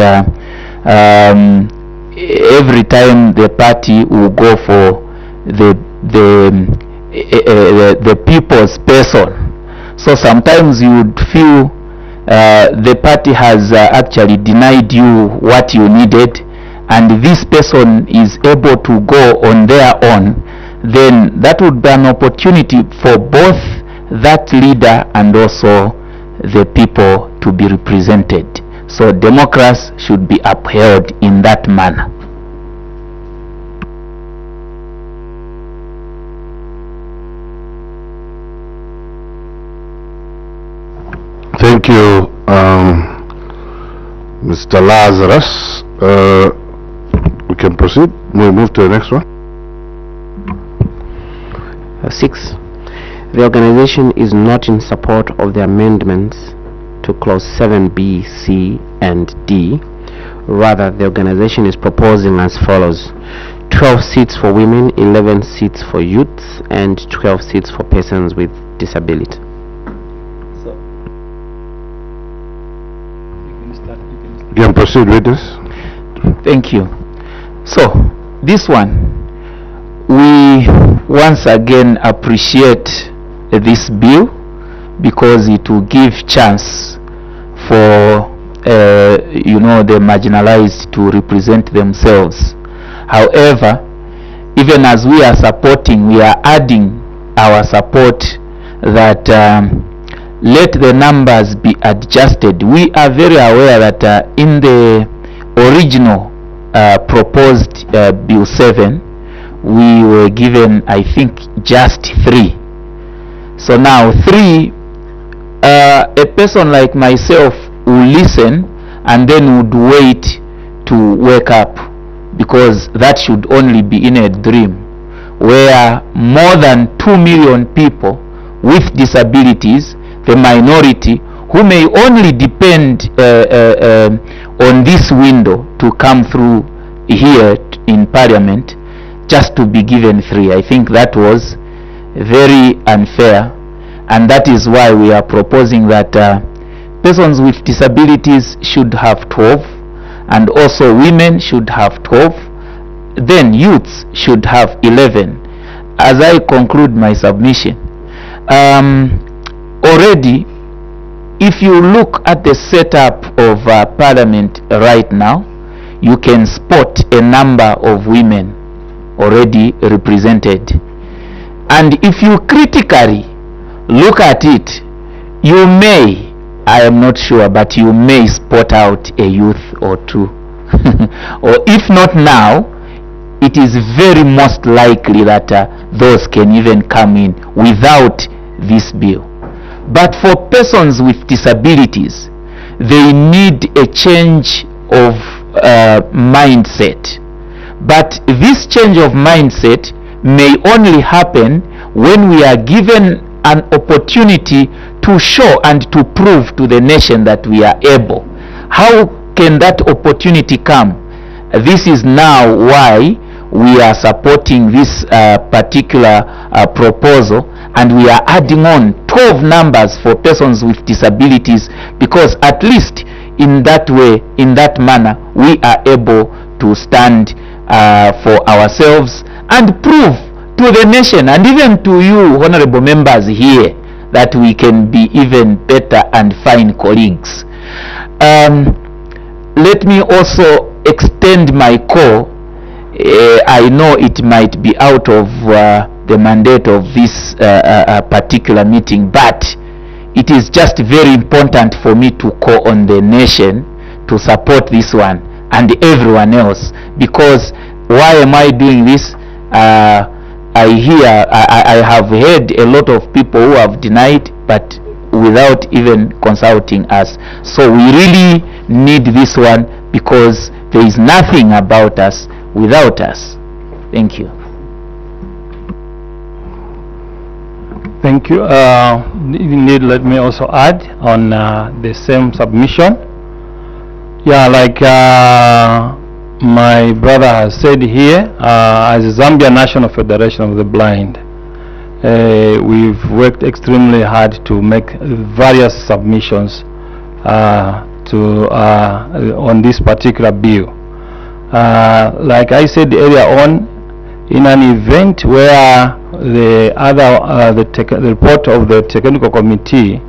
every time the party will go for the people's person. So sometimes you would feel the party has actually denied you what you needed, and this person is able to go on their own, then that would be an opportunity for both that leader and also the people to be represented. So democracy should be upheld in that manner. Thank you, Mr. Lazarus. We can proceed. We'll move to the next one. 6. The organization is not in support of the amendments to clause 7B, C, and D. Rather, the organization is proposing as follows: 12 seats for women, 11 seats for youths, and 12 seats for persons with disability. You can proceed with this. Thank you. So this one, we once again appreciate this bill because it will give chance for the marginalized to represent themselves. However, even as we are supporting, we are adding our support that let the numbers be adjusted. We are very aware that in the original proposed Bill 7, we were given, I think, just 3. So now 3, a person like myself will listen and then would wait to wake up, because that should only be in a dream, where more than 2 million people with disabilities, the minority, who may only depend on this window to come through here in Parliament, just to be given 3. I think that was very unfair, and that is why we are proposing that persons with disabilities should have 12, and also women should have 12, then youths should have 11. As I conclude my submission, already, if you look at the setup of Parliament right now, you can spot a number of women already represented. And if you critically look at it, you may, I am not sure, but you may spot out a youth or two. Or if not now, it is very most likely that those can even come in without this bill. But for persons with disabilities, they need a change of mindset. But this change of mindset may only happen when we are given an opportunity to show and to prove to the nation that we are able. How can that opportunity come? This is now why we are supporting this particular proposal, and we are adding on 12 numbers for persons with disabilities, because at least in that way, in that manner, we are able to stand for ourselves and prove to the nation and even to you honorable members here that we can be even better and fine colleagues. Let me also extend my call. I know it might be out of the mandate of this particular meeting, but it is just very important for me to call on the nation to support this one and everyone else. Because why am I doing this? I have heard a lot of people who have denied, but without even consulting us. So we really need this one, because there is nothing about us without us. Thank you. Thank you. Indeed, let me also add on the same submission. Yeah, like my brother has said here, as a Zambia National Federation of the Blind, we've worked extremely hard to make various submissions on this particular bill. Like I said earlier on, in an event where the report of the technical committee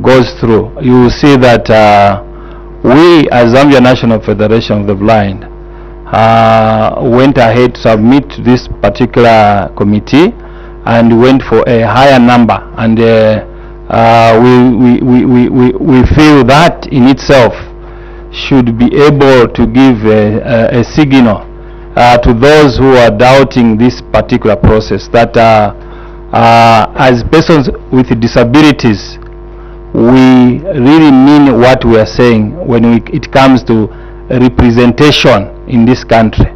goes through, you will see that we as Zambia National Federation of the Blind went ahead to submit to this particular committee and went for a higher number, and we feel that in itself should be able to give a signal to those who are doubting this particular process, that as persons with disabilities, we really mean what we are saying when it comes to representation in this country.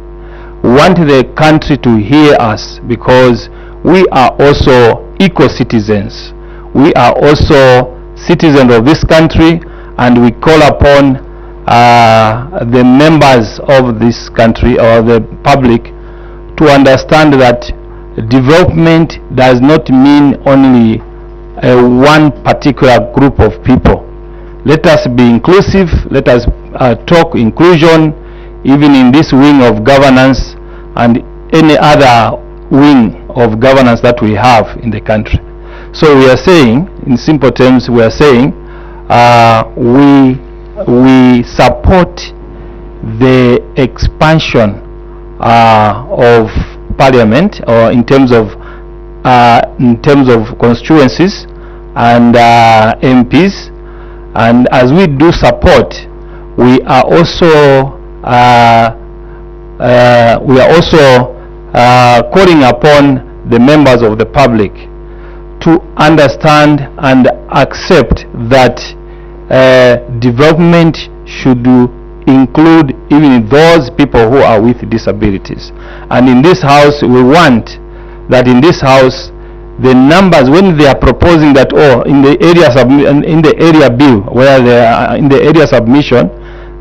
We want the country to hear us, because we are also equal citizens. We are also citizens of this country, and we call upon the members of this country, or the public, to understand that development does not mean only one particular group of people. Let us be inclusive. Let us talk inclusion, even in this wing of governance and any other wing of governance that we have in the country. So we are saying, in simple terms, we are saying we support the expansion of Parliament, or in terms of constituencies and MPs. And as we do support, we are also calling upon the members of the public to understand and accept that development should include even those people who are with disabilities. And in this house, we want that in this house, the numbers, when they are proposing that, in the area bill, where they are in the area submission,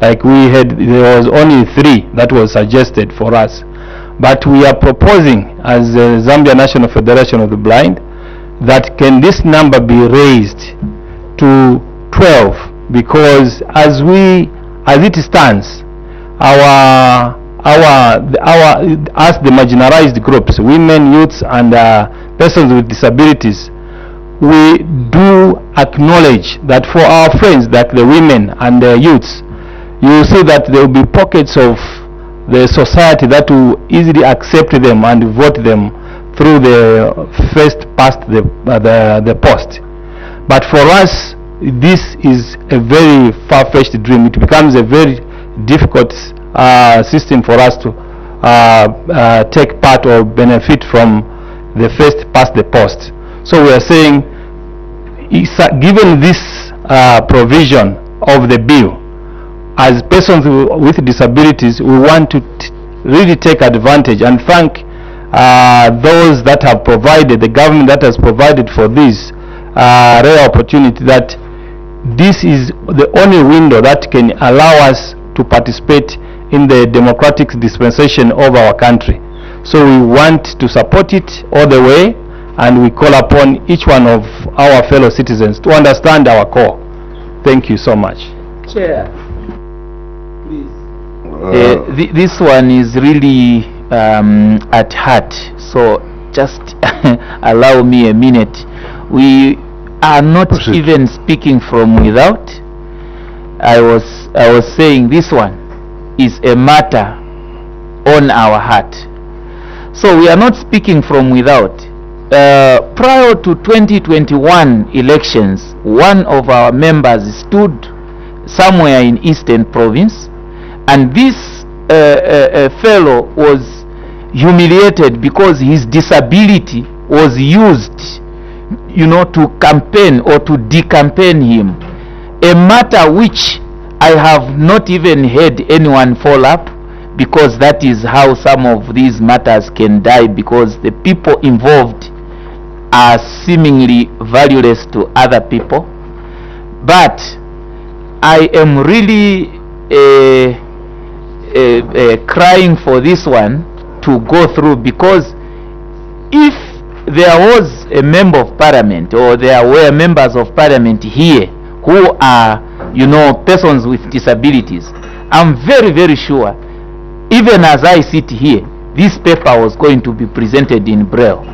like we had, there was only 3 that was suggested for us. But we are proposing, as the Zambia National Federation of the Blind, that can this number be raised to 12, because as it stands, as the marginalized groups, women, youths, and persons with disabilities, we do acknowledge that for our friends, like the women and the youths, you will see that there will be pockets of the society that will easily accept them and vote them through the first past the post. But for us, this is a very far-fetched dream. It becomes a very difficult system for us to take part or benefit from the first past the post. So we are saying, given this provision of the bill, as persons with disabilities, we want to really take advantage and thank those that have provided, the government that has provided for this rare opportunity, that this is the only window that can allow us to participate in the democratic dispensation of our country. So we want to support it all the way, and we call upon each one of our fellow citizens to understand our core. Thank you so much. Chair, please. This one is really at heart, so just allow me a minute. We are not even speaking from without. I was saying this one is a matter on our heart. So we are not speaking from without. Prior to 2021 elections, one of our members stood somewhere in Eastern Province, and this fellow was humiliated because his disability was used, to campaign or to decampaign him. A matter which I have not even heard anyone follow up, because that is how some of these matters can die, because the people involved are seemingly valueless to other people. But I am really crying for this one to go through, because if there was a member of parliament, or there were members of parliament here who are, persons with disabilities, I'm very, very sure, even as I sit here, this paper was going to be presented in Braille.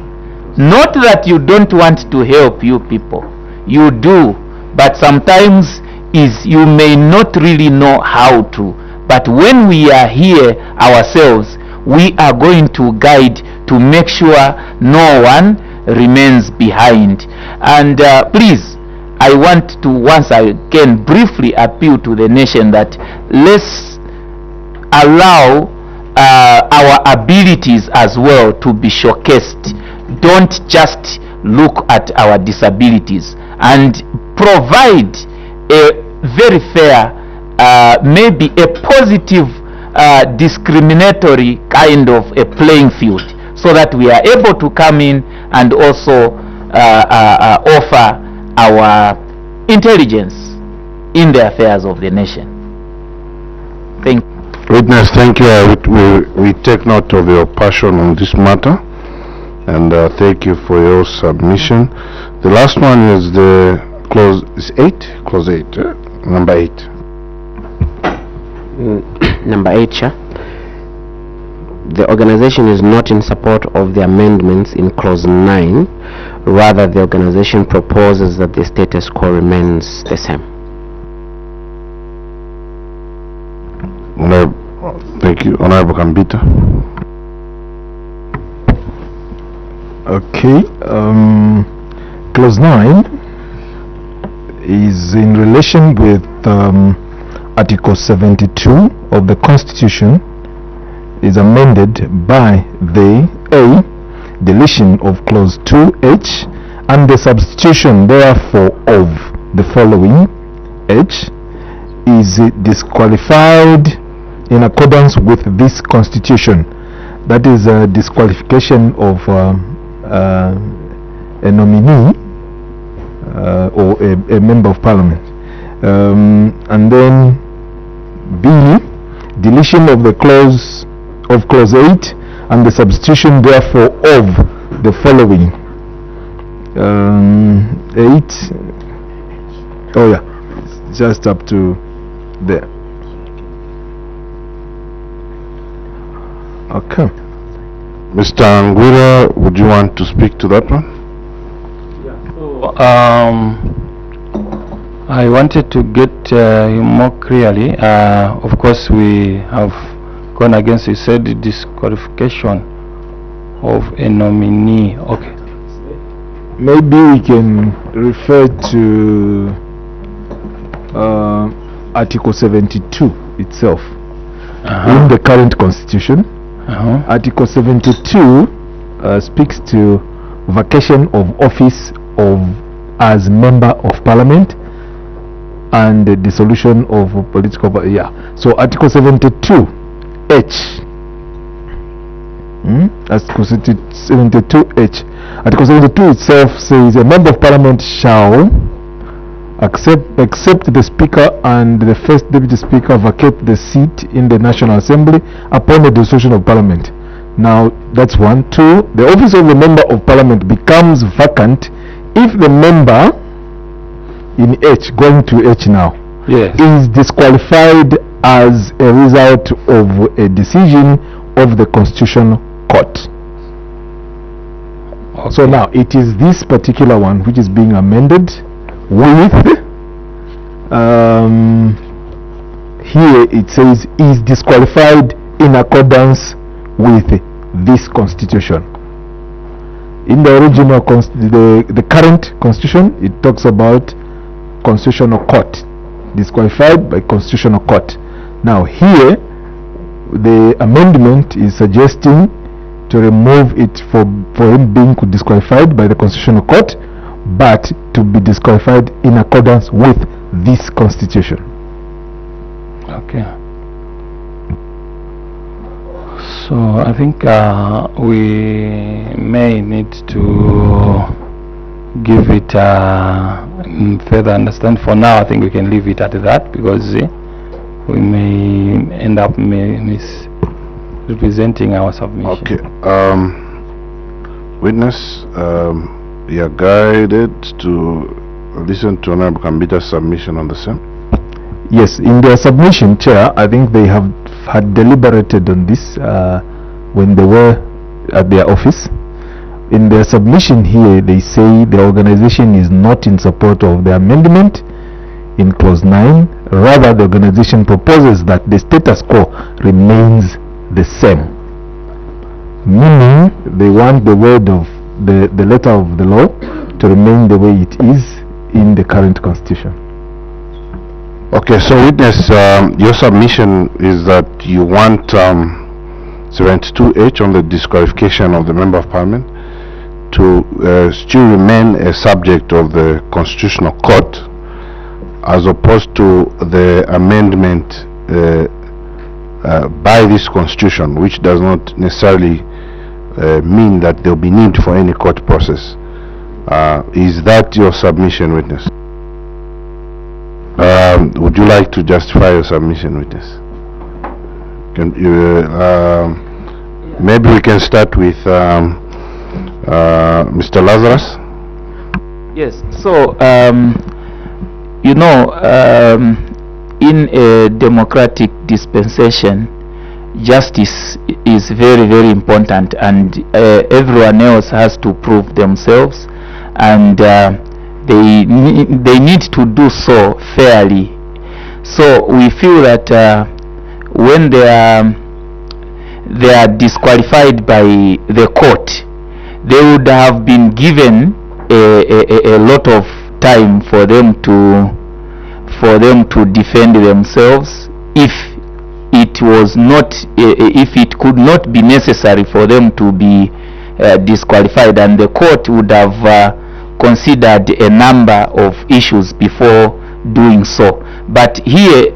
Not that you don't want to help you people, you do, but sometimes you may not really know how to. But when we are here ourselves, we are going to guide to make sure no one remains behind. And please, I want to once again briefly appeal to the nation that let's allow our abilities as well to be showcased. Don't just look at our disabilities, and provide a very fair, maybe a positive, discriminatory kind of a playing field, so that we are able to come in and also offer our intelligence in the affairs of the nation. Thank you. Witness, thank you. We take note of your passion on this matter, and thank you for your submission. The last one is the clause 8, number 8. Number 8, Chair. The organization is not in support of the amendments in clause 9. Rather, the organization proposes that the status quo remains the same. Thank you. Honorable Kambita. Okay. Clause 9 is in relation with Article 72 of the Constitution, is amended by the deletion of clause 2H and the substitution therefore of the following: H is disqualified in accordance with this Constitution. That is a disqualification of a nominee or a member of parliament. And then B, deletion of the clause 8 and the substitution therefore of the following. 8, just up to there. Okay. Mr. Anguira, would you want to speak to that one? I wanted to get more clearly. Of course, we have gone against, you said, the disqualification of a nominee. Okay. Maybe we can refer to Article 72 itself in the current constitution. Article 72 speaks to vacation of office as member of parliament and the dissolution of political party. So Article 72 H. Article 72 H. Article 72 itself says a member of parliament shall except the speaker and the first deputy speaker vacate the seat in the National Assembly upon the dissolution of parliament. Now that's 1. 2. The office of the member of parliament becomes vacant if the member in H, going to H now, is disqualified as a result of a decision of the Constitutional Court. So now it is this particular one which is being amended with here it says is disqualified in accordance with this constitution. In the original the current constitution, it talks about Constitutional Court, disqualified by Constitutional Court. Now here the amendment is suggesting to remove it for him being disqualified by the Constitutional Court, but to be disqualified in accordance with this constitution. Okay. So I think we may need to give it further understand. For now, I think we can leave it at that, because we may end up misrepresenting our submission. Okay. Witness, you are guided to listen to Honorable Kambita's submission on the same. Yes, in their submission, Chair, I think they had deliberated on this when they were at their office. In their submission here, they say the organization is not in support of the amendment in clause 9. Rather, the organization proposes that the status quo remains the same, meaning they want the word of the letter of the law to remain the way it is in the current constitution. Okay, so witness, your submission is that you want 72H on the disqualification of the member of parliament to still remain a subject of the Constitutional Court, as opposed to the amendment by this constitution, which does not necessarily mean that there will be need for any court process. Is that your submission, witness? Would you like to justify your submission, witness? Can you, maybe we can start with Mr. Lazarus. Yes, so you know, in a democratic dispensation, justice is very, very important, and everyone else has to prove themselves, and they need to do so fairly. So we feel that when they are disqualified by the court, they would have been given a lot of time for them to defend themselves, if it was not if it could not be necessary for them to be disqualified, and the court would have considered a number of issues before doing so. But here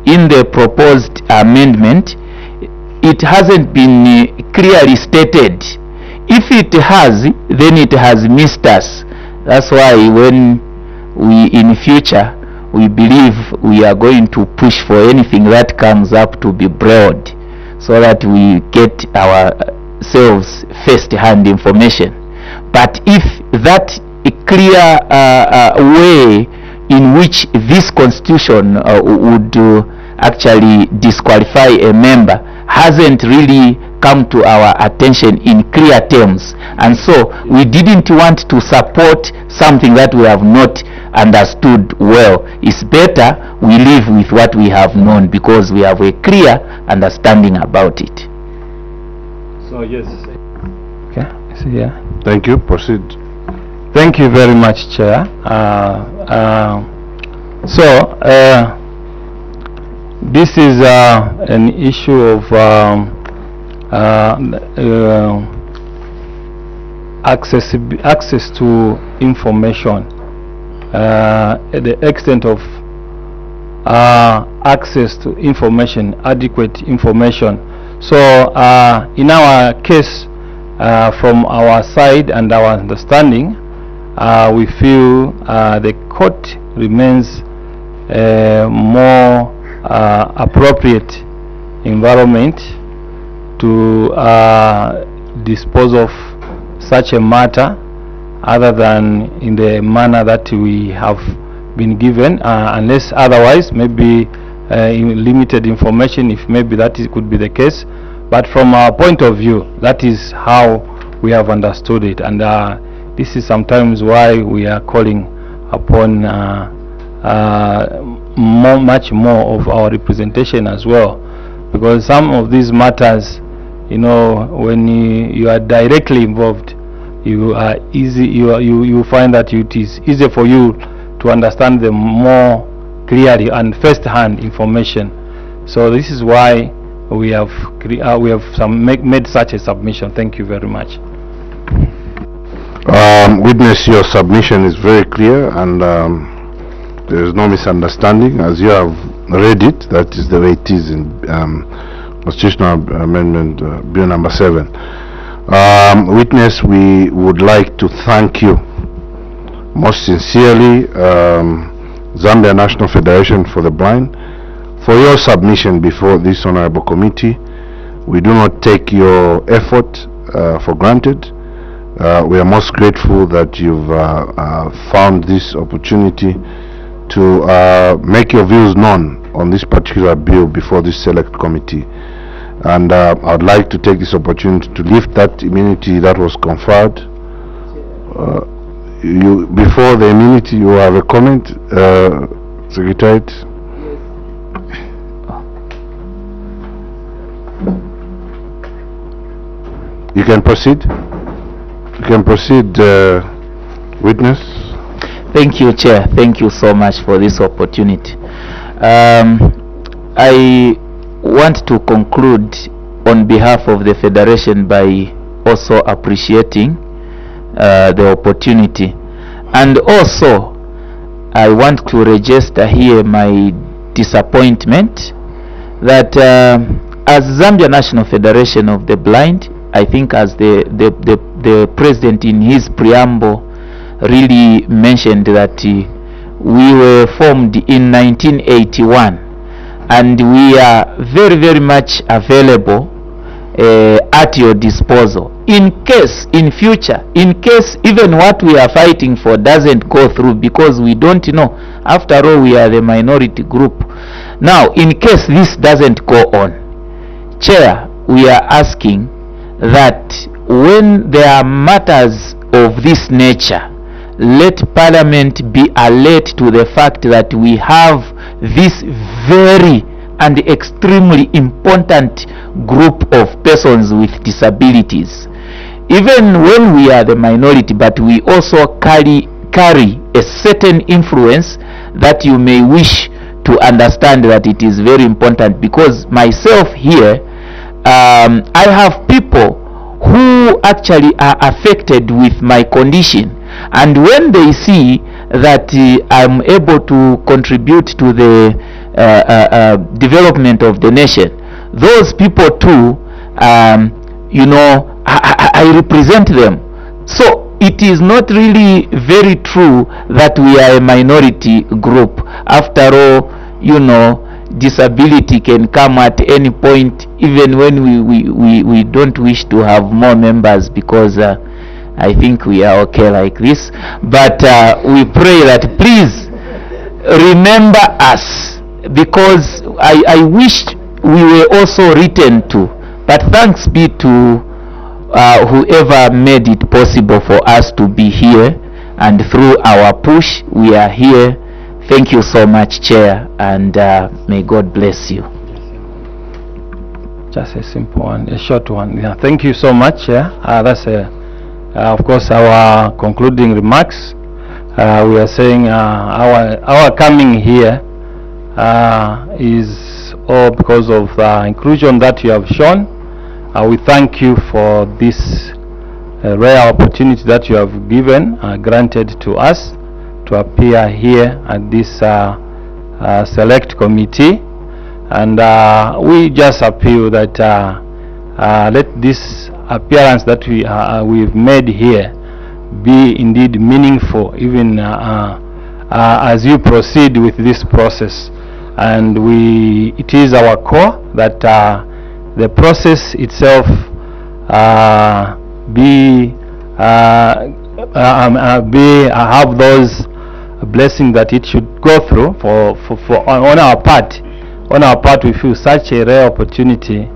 in the proposed amendment, it hasn't been clearly stated. If it has, then it has missed us. That's why when we in future, we believe we are going to push for anything that comes up to be broad, so that we get ourselves first-hand information. But if that clear way in which this constitution would actually disqualify a member hasn't really come to our attention in clear terms, and so we didn't want to support something that we have not understood well. It's better we live with what we have known because we have a clear understanding about it. So yes. Okay. So, yeah. Thank you. Proceed. Thank you very much, Chair. This is an issue of access to information, the extent of access to information, adequate information. So in our case, from our side and our understanding, we feel the court remains more appropriate environment to dispose of such a matter other than in the manner that we have been given, unless otherwise maybe in limited information, if maybe that could be the case. But from our point of view, that is how we have understood it, and this is sometimes why we are calling upon much more of our representation as well, because some of these matters, you know, when you are directly involved, you find that it is easier for you to understand them more clearly and first-hand information. So this is why we have made such a submission. Thank you very much. Witness, your submission is very clear, and there is no misunderstanding. As you have read it, that is the way it is in Constitutional Amendment Bill number 7. Witness, we would like to thank you most sincerely, Zambia National Federation for the Blind, for your submission before this honorable committee. We do not take your effort for granted. We are most grateful that you've found this opportunity to make your views known on this particular bill before this select committee. And I would like to take this opportunity to lift that immunity that was conferred. Before the immunity, you have a comment, Secretariat? You can proceed. You can proceed, witness. Thank you, Chair. Thank you so much for this opportunity. I want to conclude on behalf of the Federation by also appreciating the opportunity, and also I want to register here my disappointment that as Zambia National Federation of the Blind, I think as the President in his preamble really mentioned that we were formed in 1981, and we are very, very much available at your disposal in case in future, in case even what we are fighting for doesn't go through, because we don't know. After all, we are the minority group. Now, in case this doesn't go on, Chair, we are asking that when there are matters of this nature, let Parliament be alert to the fact that we have this very and extremely important group of persons with disabilities. Even when we are the minority, but we also carry a certain influence that you may wish to understand that it is very important, because myself here, I have people who actually are affected with my condition, and when they see that I'm able to contribute to the development of the nation, those people too, you know, I represent them. So it is not really very true that we are a minority group. After all, you know, disability can come at any point, even when we don't wish to have more members, because I think we are okay like this. But we pray that please remember us, because I wished we were also written to, but thanks be to whoever made it possible for us to be here, and through our push we are here. Thank you so much, Chair, and may God bless you. Just a simple one, a short one. Yeah, thank you so much. That's of course our concluding remarks. We are saying our coming here is all because of the inclusion that you have shown. We thank you for this rare opportunity that you have given, granted to us, to appear here at this select committee. And we just appeal that let this appearance that we've made here be indeed meaningful, even as you proceed with this process. And it is our core that the process itself have those blessings that it should go through. On our part, we feel such a rare opportunity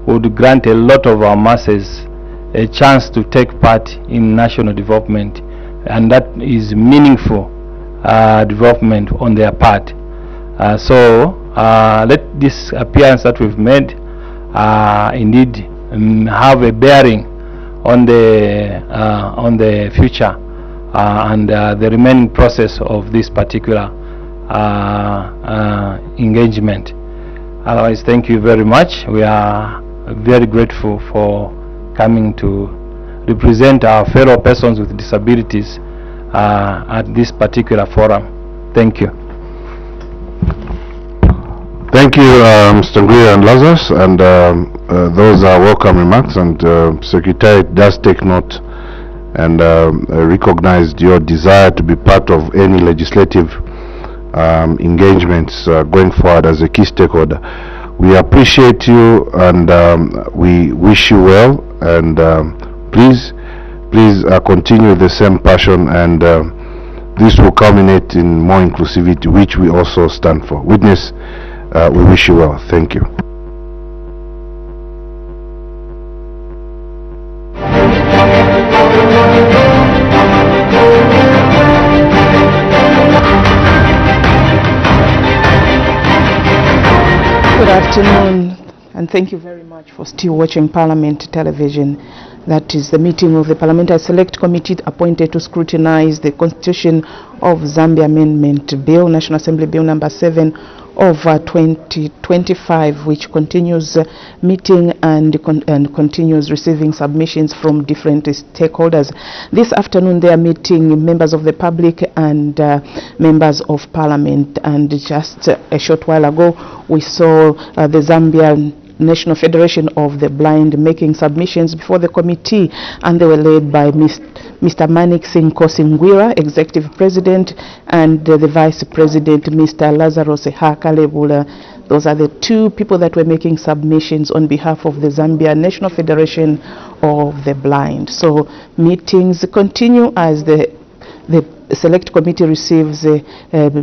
would grant a lot of our masses a chance to take part in national development, and that is meaningful development on their part. So let this appearance that we've made indeed have a bearing on the future and the remaining process of this particular engagement. Otherwise, thank you very much. We are very grateful for coming to represent our fellow persons with disabilities at this particular forum. Thank you. Thank you, Mr. Nguyen and Lazarus, and those are welcome remarks, and Secretary does take note and recognized your desire to be part of any legislative engagements going forward as a key stakeholder. We appreciate you, and we wish you well, and please continue the same passion, and this will culminate in more inclusivity, which we also stand for. Witness, we wish you well. Thank you. Good afternoon, and thank you very much for still watching Parliament Television. That is the meeting of the Parliamentary Select Committee appointed to scrutinize the Constitution of Zambia Amendment Bill, National Assembly Bill number 7 of 2025, which continues meeting and continues receiving submissions from different stakeholders. This afternoon they are meeting members of the public and members of Parliament, and just a short while ago we saw the Zambian National Federation of the Blind making submissions before the committee, and they were led by Mr. Manik Singh Kosingwira, Executive President, and the Vice President, Mr. Lazarus Hakalebula. Those are the two people that were making submissions on behalf of the Zambia National Federation of the Blind. So meetings continue as the Select Committee receives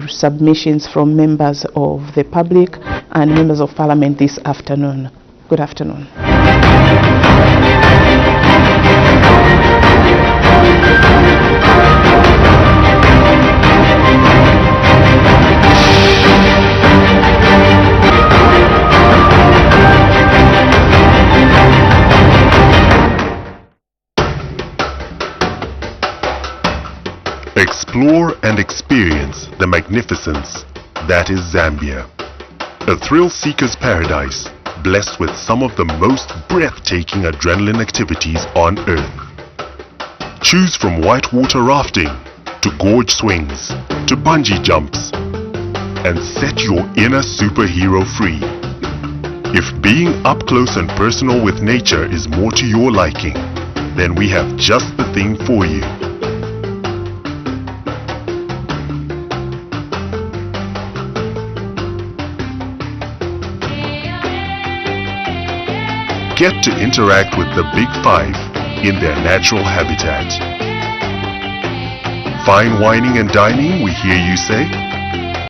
submissions from members of the public and members of Parliament this afternoon. Good afternoon. Explore and experience the magnificence that is Zambia. A thrill-seeker's paradise, blessed with some of the most breathtaking adrenaline activities on Earth. Choose from whitewater rafting, to gorge swings, to bungee jumps, and set your inner superhero free. If being up close and personal with nature is more to your liking, then we have just the thing for you. Get to interact with the Big Five in their natural habitat. Fine wining and dining, we hear you say?